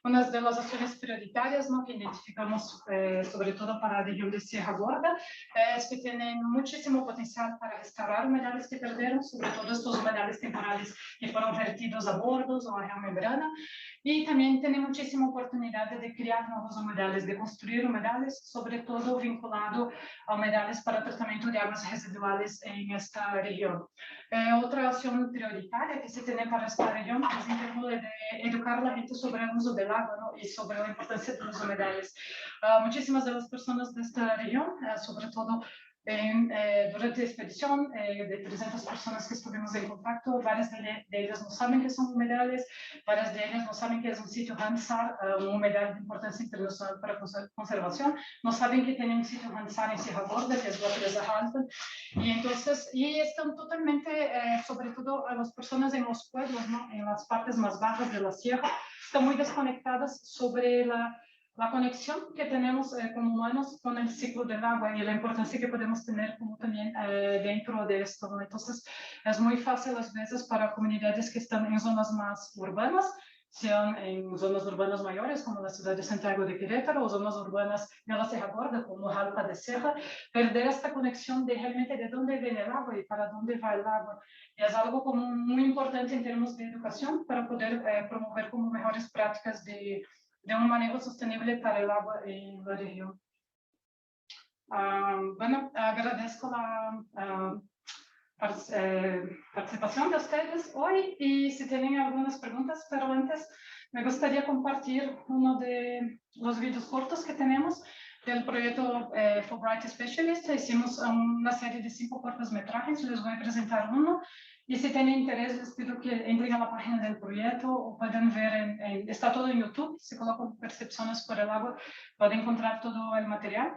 una de las acciones prioritarias, ¿no? Que identificamos sobre todo para la región de Sierra Gorda es que tienen muchísimo potencial para restaurar humedales que perdieron, sobre todo estos humedales temporales que fueron vertidos a bordos o a geomembrana, y también tienen muchísima oportunidad de crear nuevos humedales, de construir humedales, sobre todo vinculado a humedales para tratamiento de aguas residuales en esta región. Otra acción prioritaria que se tiene para esta región es en términos de educar a la gente sobre el uso del agua, ¿no? Y sobre la importancia de los humedales. Muchísimas de las personas de esta región, sobre todo durante la expedición, de 300 personas que estuvimos en contacto, varias de ellas no saben que son humedales, varias de ellas no saben que es un sitio Ramsar, un humedal de importancia internacional para conservación, no saben que tiene un sitio Ramsar en Sierra Gorda, que es la presa Halton, y entonces, y están totalmente, sobre todo a las personas en los pueblos, ¿no? En las partes más bajas de la sierra, están muy desconectadas sobre la conexión que tenemos como humanos con el ciclo del agua y la importancia que podemos tener como también dentro de esto, ¿no? Entonces, es muy fácil a veces para comunidades que están en zonas más urbanas, sean en zonas urbanas mayores como la ciudad de Santiago de Querétaro o zonas urbanas de la Sierra Gorda como Jalpa de Serra, perder esta conexión de realmente de dónde viene el agua y para dónde va el agua. Y es algo como muy importante en términos de educación para poder promover como mejores prácticas de un manejo sostenible para el agua en la región. Bueno, agradezco la participación de ustedes hoy y si tienen algunas preguntas, pero antes me gustaría compartir uno de los videos cortos que tenemos del proyecto Fulbright Specialist. Hicimos una serie de 5 cortometrajes, les voy a presentar uno. Y si tienen interés, les pido que entren a la página del proyecto o pueden ver, está todo en YouTube, si colocan Percepciones por el Agua, pueden encontrar todo el material.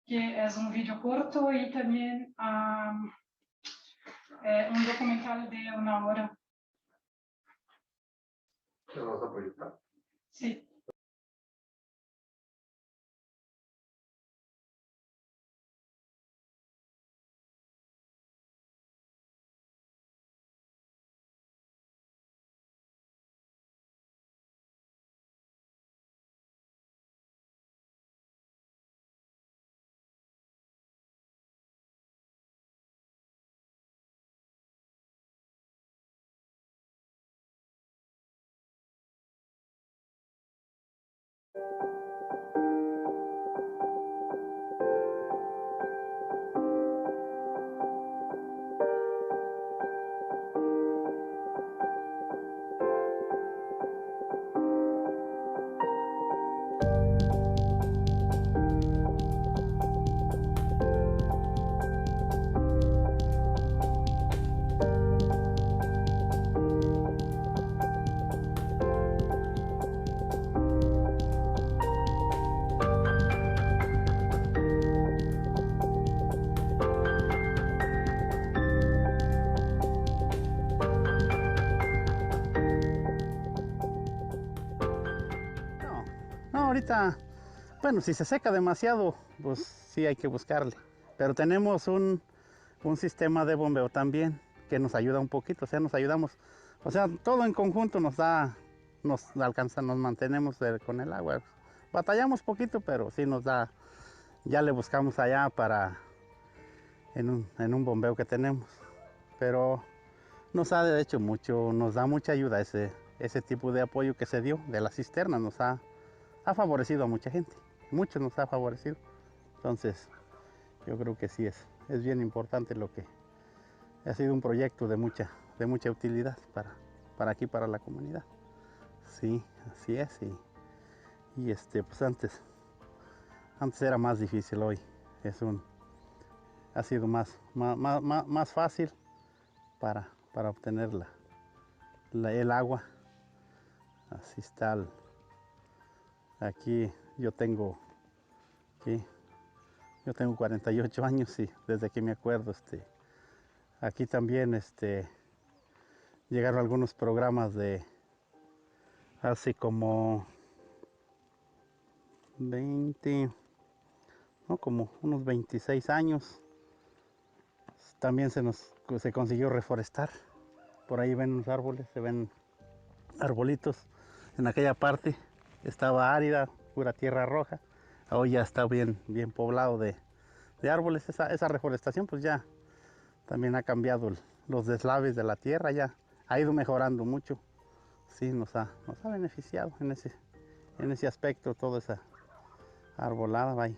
que es un vídeo corto y también un documental de 1 hora. ¿Lo vas a proyectar? Sí. No, ahorita, bueno, si se seca demasiado, pues sí hay que buscarle. Pero tenemos un sistema de bombeo también que nos ayuda un poquito, o sea, nos ayudamos. O sea, todo en conjunto nos alcanza, nos mantenemos con el agua. Batallamos poquito, pero sí nos da, ya le buscamos allá en un bombeo que tenemos. Pero nos ha hecho mucho, nos da mucha ayuda ese tipo de apoyo que se dio de la cisterna, ha favorecido a mucha gente, muchos nos ha favorecido. Entonces, yo creo que sí es bien importante lo que ha sido un proyecto de mucha utilidad para aquí, para la comunidad. Sí, así es. Y pues antes era más difícil, hoy ha sido más fácil para obtener el agua. Así está. Aquí yo tengo 48 años y desde que me acuerdo, aquí también llegaron algunos programas de hace como 20, no, como unos 26 años. También se consiguió reforestar. Por ahí ven los árboles, se ven arbolitos. En aquella parte estaba árida, pura tierra roja. Hoy ya está bien poblado de árboles. Esa reforestación pues ya también ha cambiado los deslaves de la tierra, ya ha ido mejorando mucho. Sí, nos ha beneficiado en ese aspecto, toda esa arbolada. Vaya.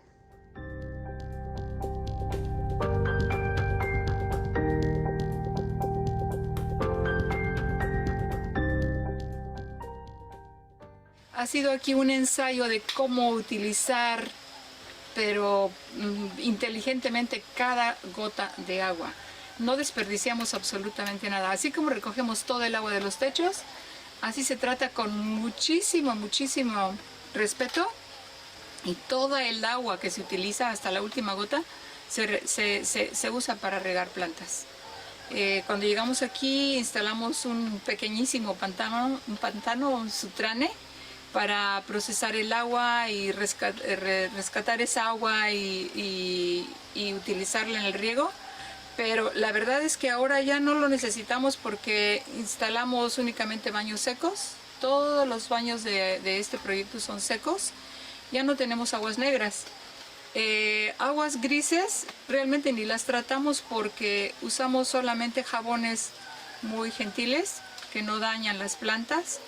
Ha sido aquí un ensayo de cómo utilizar, pero inteligentemente, cada gota de agua. No desperdiciamos absolutamente nada. Así como recogemos todo el agua de los techos, así se trata con muchísimo respeto, y toda el agua que se utiliza hasta la última gota se usa para regar plantas. Cuando llegamos aquí instalamos un pequeñísimo pantano, un sutrane, para procesar el agua y rescatar esa agua y utilizarla en el riego. Pero la verdad es que ahora ya no lo necesitamos porque instalamos únicamente baños secos. Todos los baños de este proyecto son secos. Ya no tenemos aguas negras. Aguas grises realmente ni las tratamos porque usamos solamente jabones muy gentiles que no dañan las plantas,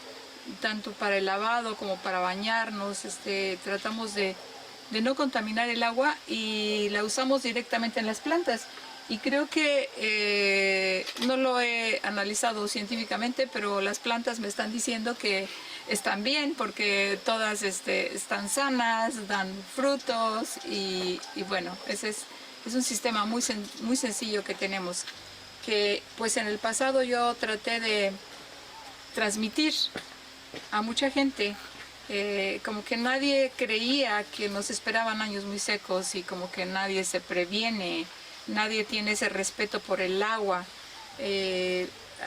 tanto para el lavado como para bañarnos. Tratamos de no contaminar el agua y la usamos directamente en las plantas. Y creo que no lo he analizado científicamente, pero las plantas me están diciendo que están bien porque todas están sanas, dan frutos y bueno, ese es un sistema muy sencillo que tenemos, que pues en el pasado yo traté de transmitir a mucha gente como que nadie creía que nos esperaban años muy secos y como que nadie se previene, nadie tiene ese respeto por el agua.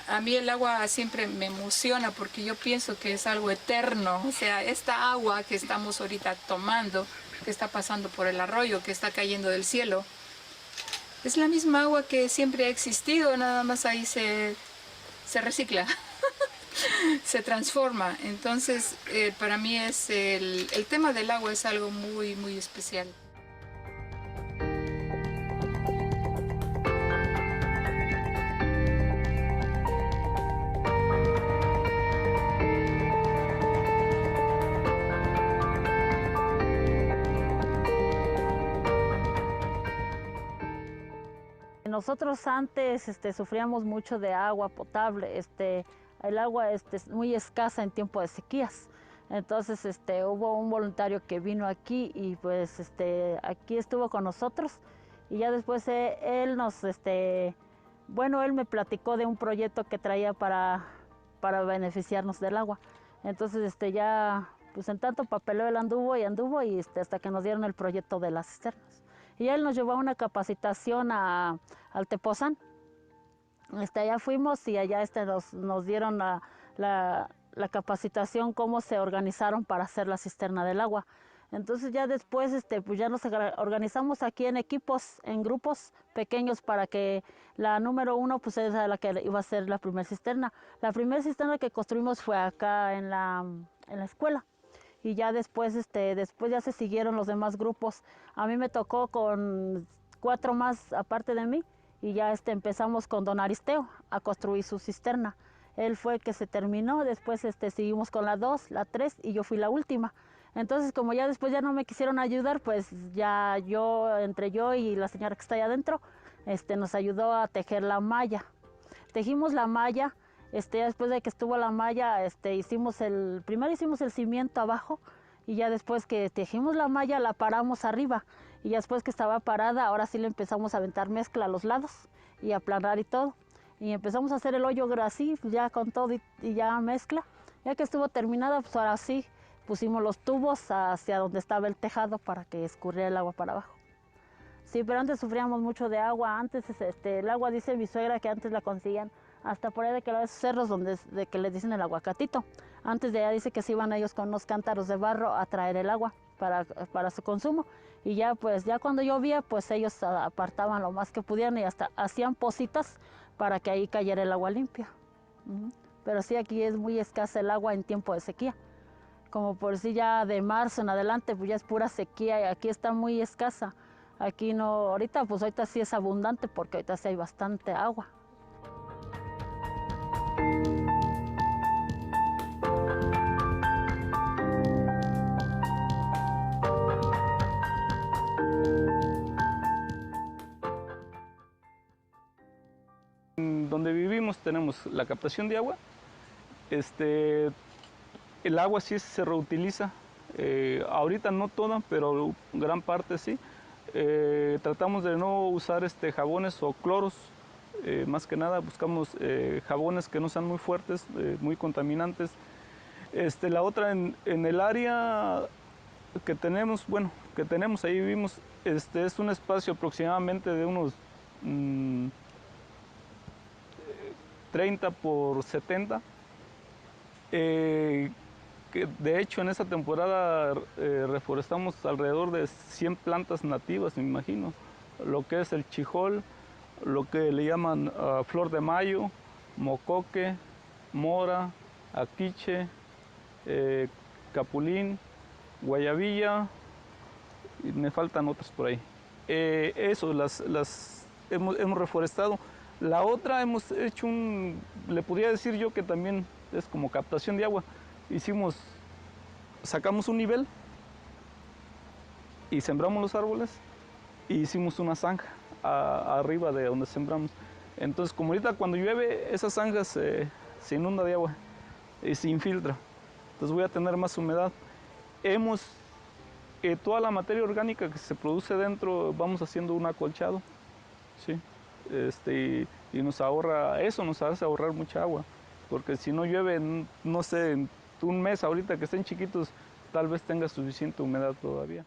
A mí el agua siempre me emociona porque yo pienso que es algo eterno, o sea, esta agua que estamos ahorita tomando, que está pasando por el arroyo, que está cayendo del cielo, es la misma agua que siempre ha existido, nada más ahí se recicla, se transforma. Entonces, para mí es el tema del agua es algo muy, muy especial. Nosotros antes sufríamos mucho de agua potable, el agua es muy escasa en tiempo de sequías. Entonces hubo un voluntario que vino aquí y pues aquí estuvo con nosotros y ya después él nos, bueno, él me platicó de un proyecto que traía para beneficiarnos del agua. Entonces ya pues en tanto papeleo él anduvo y hasta que nos dieron el proyecto de las cisternas. Y él nos llevó a una capacitación al Tepoztlán. Allá fuimos y allá nos dieron la capacitación, cómo se organizaron para hacer la cisterna del agua. Entonces ya después pues ya nos organizamos aquí en equipos, en grupos pequeños para que la número 1 pues es la que iba a ser la primera cisterna. La primera cisterna que construimos fue acá en la escuela. Y ya después ya se siguieron los demás grupos. A mí me tocó con 4 más aparte de mí y ya empezamos con don Aristeo a construir su cisterna. Él fue el que se terminó, después seguimos con la 2, la 3 y yo fui la última. Entonces como ya después ya no me quisieron ayudar, pues ya entre yo y la señora que está allá adentro, nos ayudó a tejer la malla. Tejimos la malla. Después de que estuvo la malla, primero hicimos el cimiento abajo y ya después que tejimos la malla la paramos arriba y ya después que estaba parada, ahora sí le empezamos a aventar mezcla a los lados y a aplanar y todo. Y empezamos a hacer el hoyo así, pues ya con todo y ya mezcla. Ya que estuvo terminada, pues ahora sí pusimos los tubos hacia donde estaba el tejado para que escurriera el agua para abajo. Sí, pero antes sufríamos mucho de agua. Antes el agua, dice mi suegra, que antes la conseguían hasta por ahí de que los cerros de que les dicen el aguacatito. Antes de allá dice que se iban ellos con unos cántaros de barro a traer el agua para su consumo. Y ya pues ya cuando llovía pues ellos apartaban lo más que pudieran y hasta hacían pocitas para que ahí cayera el agua limpia. Pero sí, aquí es muy escasa el agua en tiempo de sequía. Como por si ya de marzo en adelante pues ya es pura sequía y aquí está muy escasa. Aquí no, ahorita sí es abundante porque ahorita sí hay bastante agua. Donde vivimos tenemos la captación de agua. El agua sí se reutiliza. Ahorita no toda, pero gran parte sí. Tratamos de no usar jabones o cloros. Más que nada buscamos jabones que no sean muy fuertes, muy contaminantes. La otra en el área que tenemos, ahí vivimos, es un espacio aproximadamente de unos 30 por 70. Que de hecho en esa temporada reforestamos alrededor de 100 plantas nativas, me imagino. Lo que es el chijol, lo que le llaman flor de mayo, mocoque, mora, aquiche, capulín, guayabilla, y me faltan otras por ahí. Eso, las hemos reforestado. La otra hemos hecho le podría decir yo que también es como captación de agua. Sacamos un nivel y sembramos los árboles y hicimos una zanja arriba de donde sembramos. Entonces, como ahorita cuando llueve, esa zanja se inunda de agua y se infiltra. Entonces voy a tener más humedad. Toda la materia orgánica que se produce dentro, vamos haciendo un acolchado, ¿sí? Y nos hace ahorrar mucha agua, porque si no llueve, no sé, en un mes ahorita que estén chiquitos, tal vez tenga suficiente humedad todavía.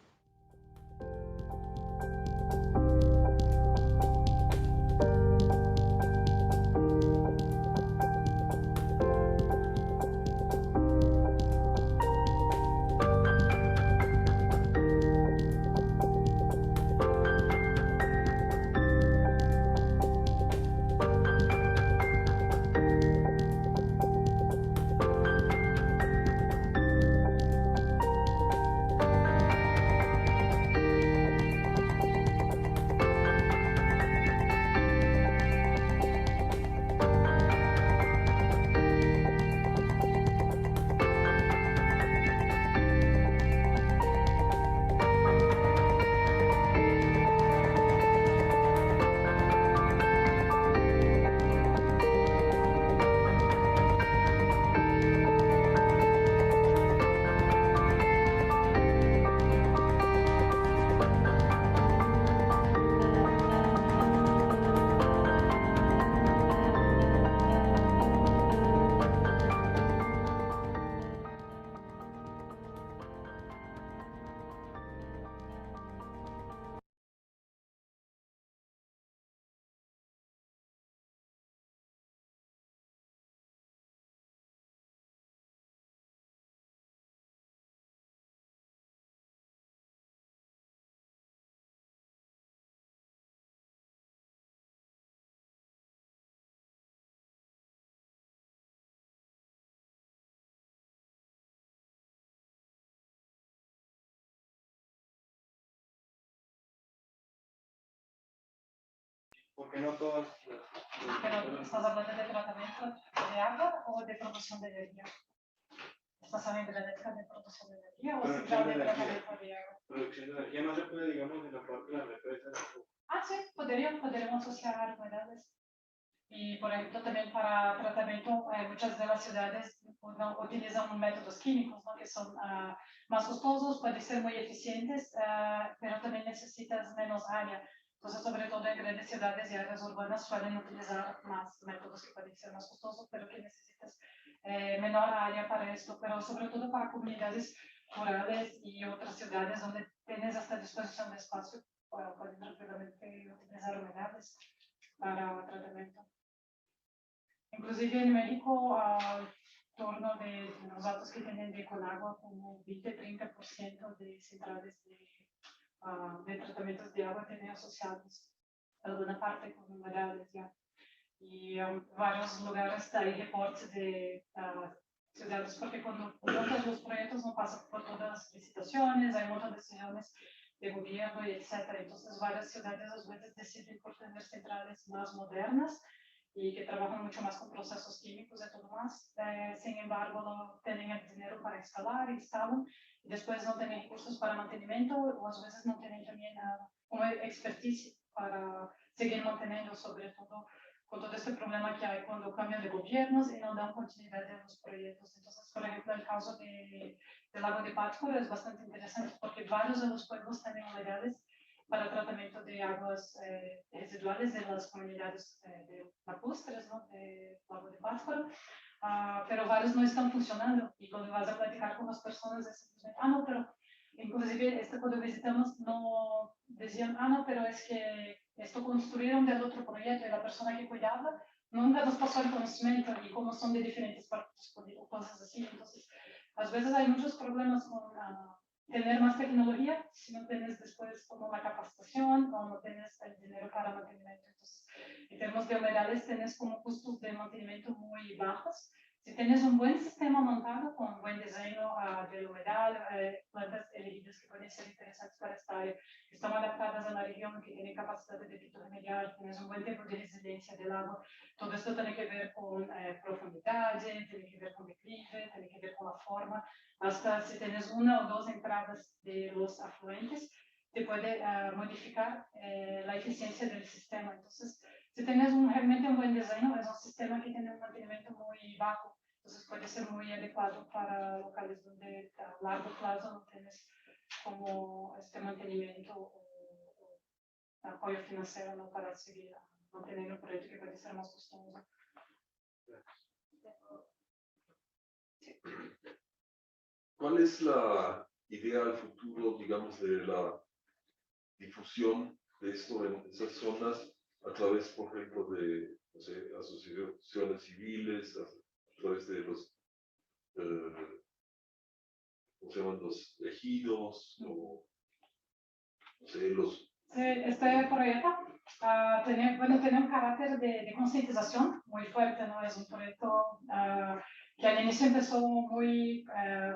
Porque no todas Pero ¿estás hablando de tratamiento de agua o de producción de energía? ¿Estás hablando de la de producción de energía o Producción de de energía. tratamiento de agua? Producción de energía no se puede, digamos, en la parte de la represa. Ah, sí, podríamos asociar humedales. Y, por ejemplo, también para tratamiento, muchas de las ciudades utilizan métodos químicos, ¿no? Que son más costosos, pueden ser muy eficientes, pero también necesitas menos área. Entonces, sobre todo en grandes ciudades y áreas urbanas suelen utilizar más métodos que pueden ser más costosos, pero que necesitas menor área para esto. Pero sobre todo para comunidades rurales y otras ciudades donde tienes esta disposición de espacio, pueden rápidamente utilizar humedales para tratamiento. Inclusive en México, en torno de los datos que tienen de Conagua, como 20-30% de centrales de tratamientos de agua tienen asociados alguna parte con humedales ya. Y en varios lugares hay reportes de ciudades, porque cuando montas los proyectos no pasan por todas las licitaciones, hay muchas decisiones de gobierno y etcétera. Entonces varias ciudades a veces deciden por tener centrales más modernas y que trabajan mucho más con procesos químicos y todo más. Sin embargo, no tienen el dinero para instalan y después no tienen recursos para mantenimiento o a veces no tienen también una expertise para seguir manteniendo, sobre todo con todo este problema que hay cuando cambian de gobiernos y no dan continuidad a los proyectos. Entonces, por ejemplo, el caso del lago de Pátzcuaro es bastante interesante porque varios de los pueblos tienen unidades para tratamiento de aguas residuales de las comunidades lacustres, ¿no? De lago de Pátzcuaro, pero varios no están funcionando y cuando vas a platicar con las personas es simplemente, no, pero inclusive cuando visitamos no decían, no, pero es que esto construyeron del otro proyecto y la persona que cuidaba nunca nos pasó el conocimiento y cómo son de diferentes partes o cosas así. Entonces, a veces hay muchos problemas con tener más tecnología si no tienes después como la capacitación o no tienes el dinero para mantenimiento. Entonces, en términos de humedales, tienes como costos de mantenimiento muy bajos. Si tienes un buen sistema montado con un buen diseño del humedal, plantas elegidas que pueden ser interesantes para esta área, que están adaptadas a la región, que tienen capacidad de débito remedial, tienes un buen tiempo de residencia del agua, todo esto tiene que ver con profundidad, tiene que ver con declive, tiene que ver con la forma, hasta si tienes una o dos entradas de los afluentes, te puede modificar la eficiencia del sistema. Entonces, si tienes realmente un buen diseño, es un sistema que tiene un mantenimiento muy bajo, entonces puede ser muy adecuado para locales donde a largo plazo no tienes como este mantenimiento o apoyo financiero, ¿no? Para seguir manteniendo el proyecto que puede ser más costoso. ¿Cuál es la idea al futuro, digamos, de la difusión de esto en esas zonas a través, por ejemplo, de, no sé, asociaciones civiles, a través de los, ¿cómo se llaman? Los ejidos, o, no sé, los... Sí, este proyecto tiene un carácter de concientización muy fuerte, ¿no? Es un proyecto que al inicio empezó muy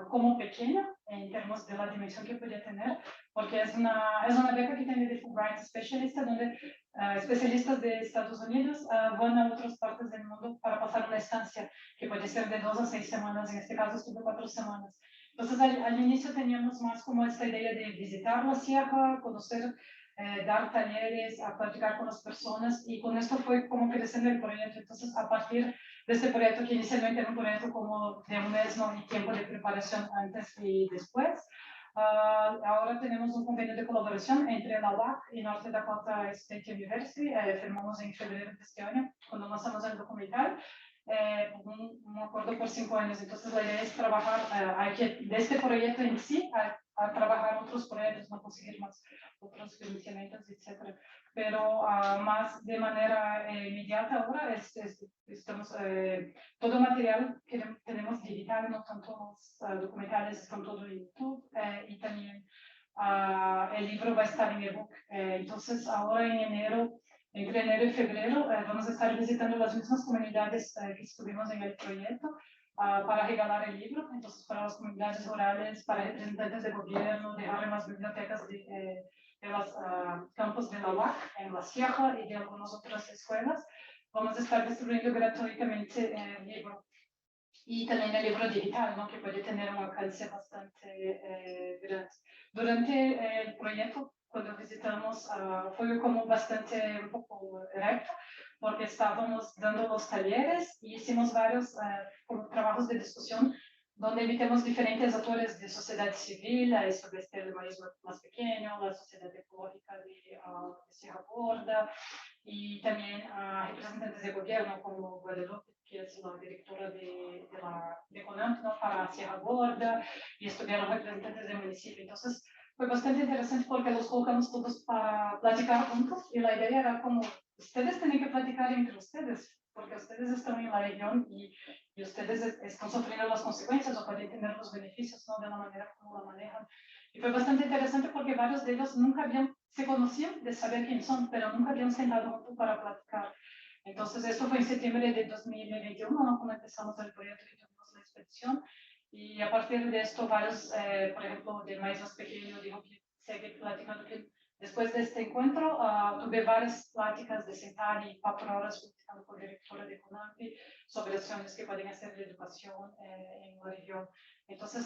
como pequeño en términos de la dimensión que podía tener, porque es una beca que tiene de Fulbright Specialist, donde especialistas de Estados Unidos van a otras partes del mundo para pasar una estancia que puede ser de 2 a 6 semanas, en este caso estuve 4 semanas. Entonces al inicio teníamos más como esta idea de visitar la sierra, conocer, dar talleres, a platicar con las personas, y con esto fue como creciendo el proyecto. Entonces a partir de este proyecto, que inicialmente era un proyecto como de un mes, ¿no? Y tiempo de preparación antes y después, ahora tenemos un convenio de colaboración entre la UAC y North Dakota State University. Firmamos en febrero de este año, cuando lanzamos el documental, un acuerdo por 5 años. Entonces la idea es trabajar, hay que, de este proyecto en sí, a trabajar otros proyectos, no conseguir más otros financiamientos, etc. Pero más de manera inmediata ahora estamos, todo el material que tenemos digital, no tanto los documentales, están todo en YouTube, y también el libro va a estar en ebook. Entonces ahora en enero, entre enero y febrero, vamos a estar visitando las mismas comunidades que estuvimos en el proyecto para regalar el libro. Entonces, para las comunidades rurales, para representantes de gobierno, dejar en las bibliotecas de los campos de la UAC, en la Sierra y de algunas otras escuelas, vamos a estar distribuyendo gratuitamente el libro. Y también el libro digital, ¿no? Que puede tener un alcance bastante grande. Durante el proyecto, cuando visitamos, fue como bastante un poco recto, porque estábamos dando los talleres y hicimos varios trabajos de discusión donde invitamos diferentes actores de sociedad civil sobre este urbanismo más pequeño, la sociedad ecológica de Sierra Gorda, y también representantes de gobierno como Guadalupe, que es la directora de CONAMP, ¿no? Para Sierra Gorda, y estuvieron representantes del municipio. Entonces fue bastante interesante porque los colocamos todos para platicar juntos, y la idea era como, ustedes tienen que platicar entre ustedes, porque ustedes están en la región y ustedes están sufriendo las consecuencias o pueden tener los beneficios, ¿no? De la manera como la manejan. Y fue bastante interesante porque varios de ellos nunca se conocían de saber quién son, pero nunca habían sentado juntos para platicar. Entonces, esto fue en septiembre de 2021, ¿no? Cuando empezamos el proyecto y tuvimos la expedición. Y a partir de esto, varios, por ejemplo, del maíz más pequeño, dijo que sigue platicando. Que después de este encuentro, tuve varias pláticas de sentar y 4 horas platicando con la directora de CONAMPI sobre acciones que pueden hacer de educación en la región. Entonces,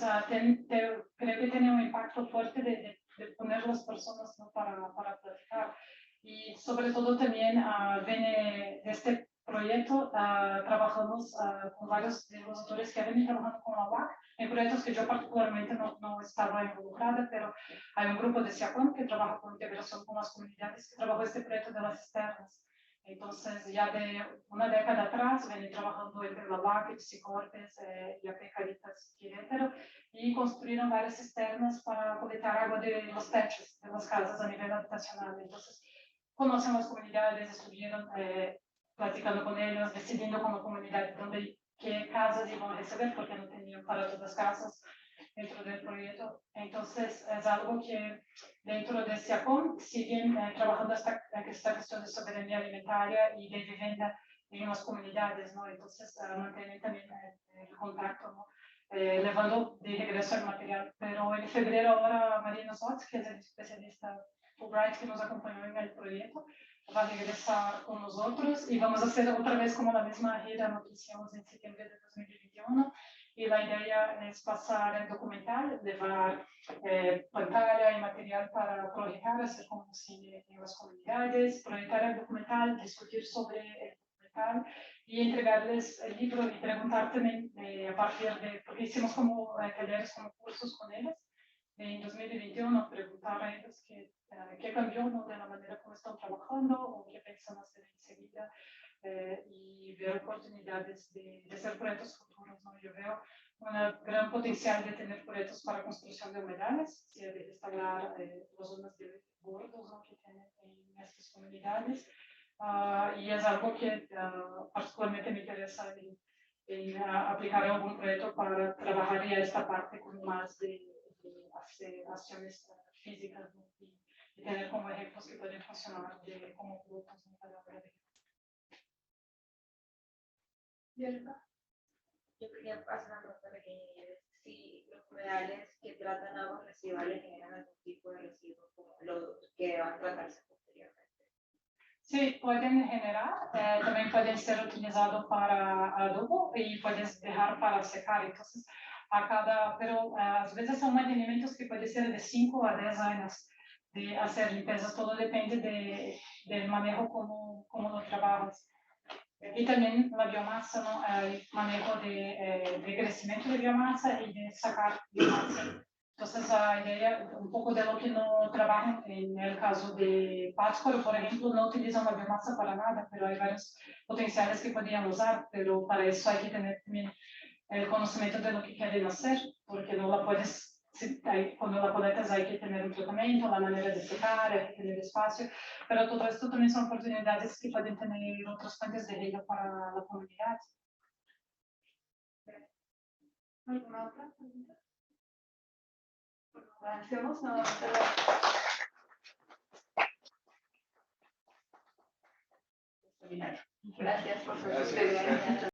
creo que tiene un impacto fuerte de poner las personas, ¿no? para platicar. Y sobre todo también viene de este proyecto, trabajamos con varios de los autores que han venido trabajando con la UAC, en proyectos que yo particularmente no estaba involucrada, pero hay un grupo de SIACON que trabaja con integración con las comunidades, que trabajó este proyecto de las cisternas. Entonces, ya de una década atrás, venía trabajando entre la UAC, Psicortes y AP Caritas Querétaro, y construyeron varias cisternas para colectar agua de los techos de las casas a nivel habitacional. Entonces, conocen las comunidades, estuvieron platicando con ellos, decidiendo como comunidad qué casas iban a recibir, porque no tenían para todas las casas dentro del proyecto. Entonces, es algo que dentro de SIACOM siguen trabajando esta cuestión de soberanía alimentaria y de vivienda en las comunidades, ¿no? Entonces, mantienen también el contacto, ¿no? Llevando de regreso el material. Pero en febrero ahora Marina Sotz, que es el especialista Fulbright que nos acompañó en el proyecto, va a regresar con nosotros y vamos a hacer otra vez como la misma gira que hicimos en septiembre de 2021. Y la idea es pasar el documental, llevar pantalla y material para proyectar, hacer como cine en las comunidades, proyectar el documental, discutir sobre el documental y entregarles el libro y preguntar también a partir de, porque hicimos como talleres, como cursos con ellos en 2021, preguntar a ellos qué cambió, ¿no? De la manera como están trabajando o qué piensan hacer enseguida, y ver oportunidades de hacer proyectos futuros, ¿no? Yo veo un gran potencial de tener proyectos para construcción de humedales, de restaurar las zonas de bordos, ¿no?, que tienen en estas comunidades. Y es algo que particularmente me interesa en aplicar algún proyecto para trabajar ya esta parte con más de hacer acciones físicas, ¿no?, y tener como ejemplos que pueden funcionar como productos, ¿no?, para la vida. Yo quería hacer una pregunta pequeña, y es si los humedales que tratan aguas residuales generan algún tipo de residuos como los que van a tratarse posteriormente. Sí, pueden generar, también pueden ser utilizados para adobo y puedes dejar para secar. Entonces, pero a veces son mantenimientos que pueden ser de 5 a 10 años de hacer limpieza. Todo depende del manejo como lo trabajas. Y también la biomasa, ¿no?, el manejo de crecimiento de biomasa y de sacar biomasa. Entonces, la idea, un poco de lo que no trabajan en el caso de Pátzcuaro, por ejemplo, no utilizan la biomasa para nada, pero hay varios potenciales que podrían usar, pero para eso hay que tener también el conocimiento de lo que quieren hacer, porque no la puedes, cuando la colectas hay que tener un tratamiento, la manera de secar, hay que tener espacio, pero todo esto también son oportunidades que pueden tener otras fuentes de renta para la comunidad. ¿Alguna otra pregunta? Bueno, agradecemos nuevamente la... Gracias por su experiencia.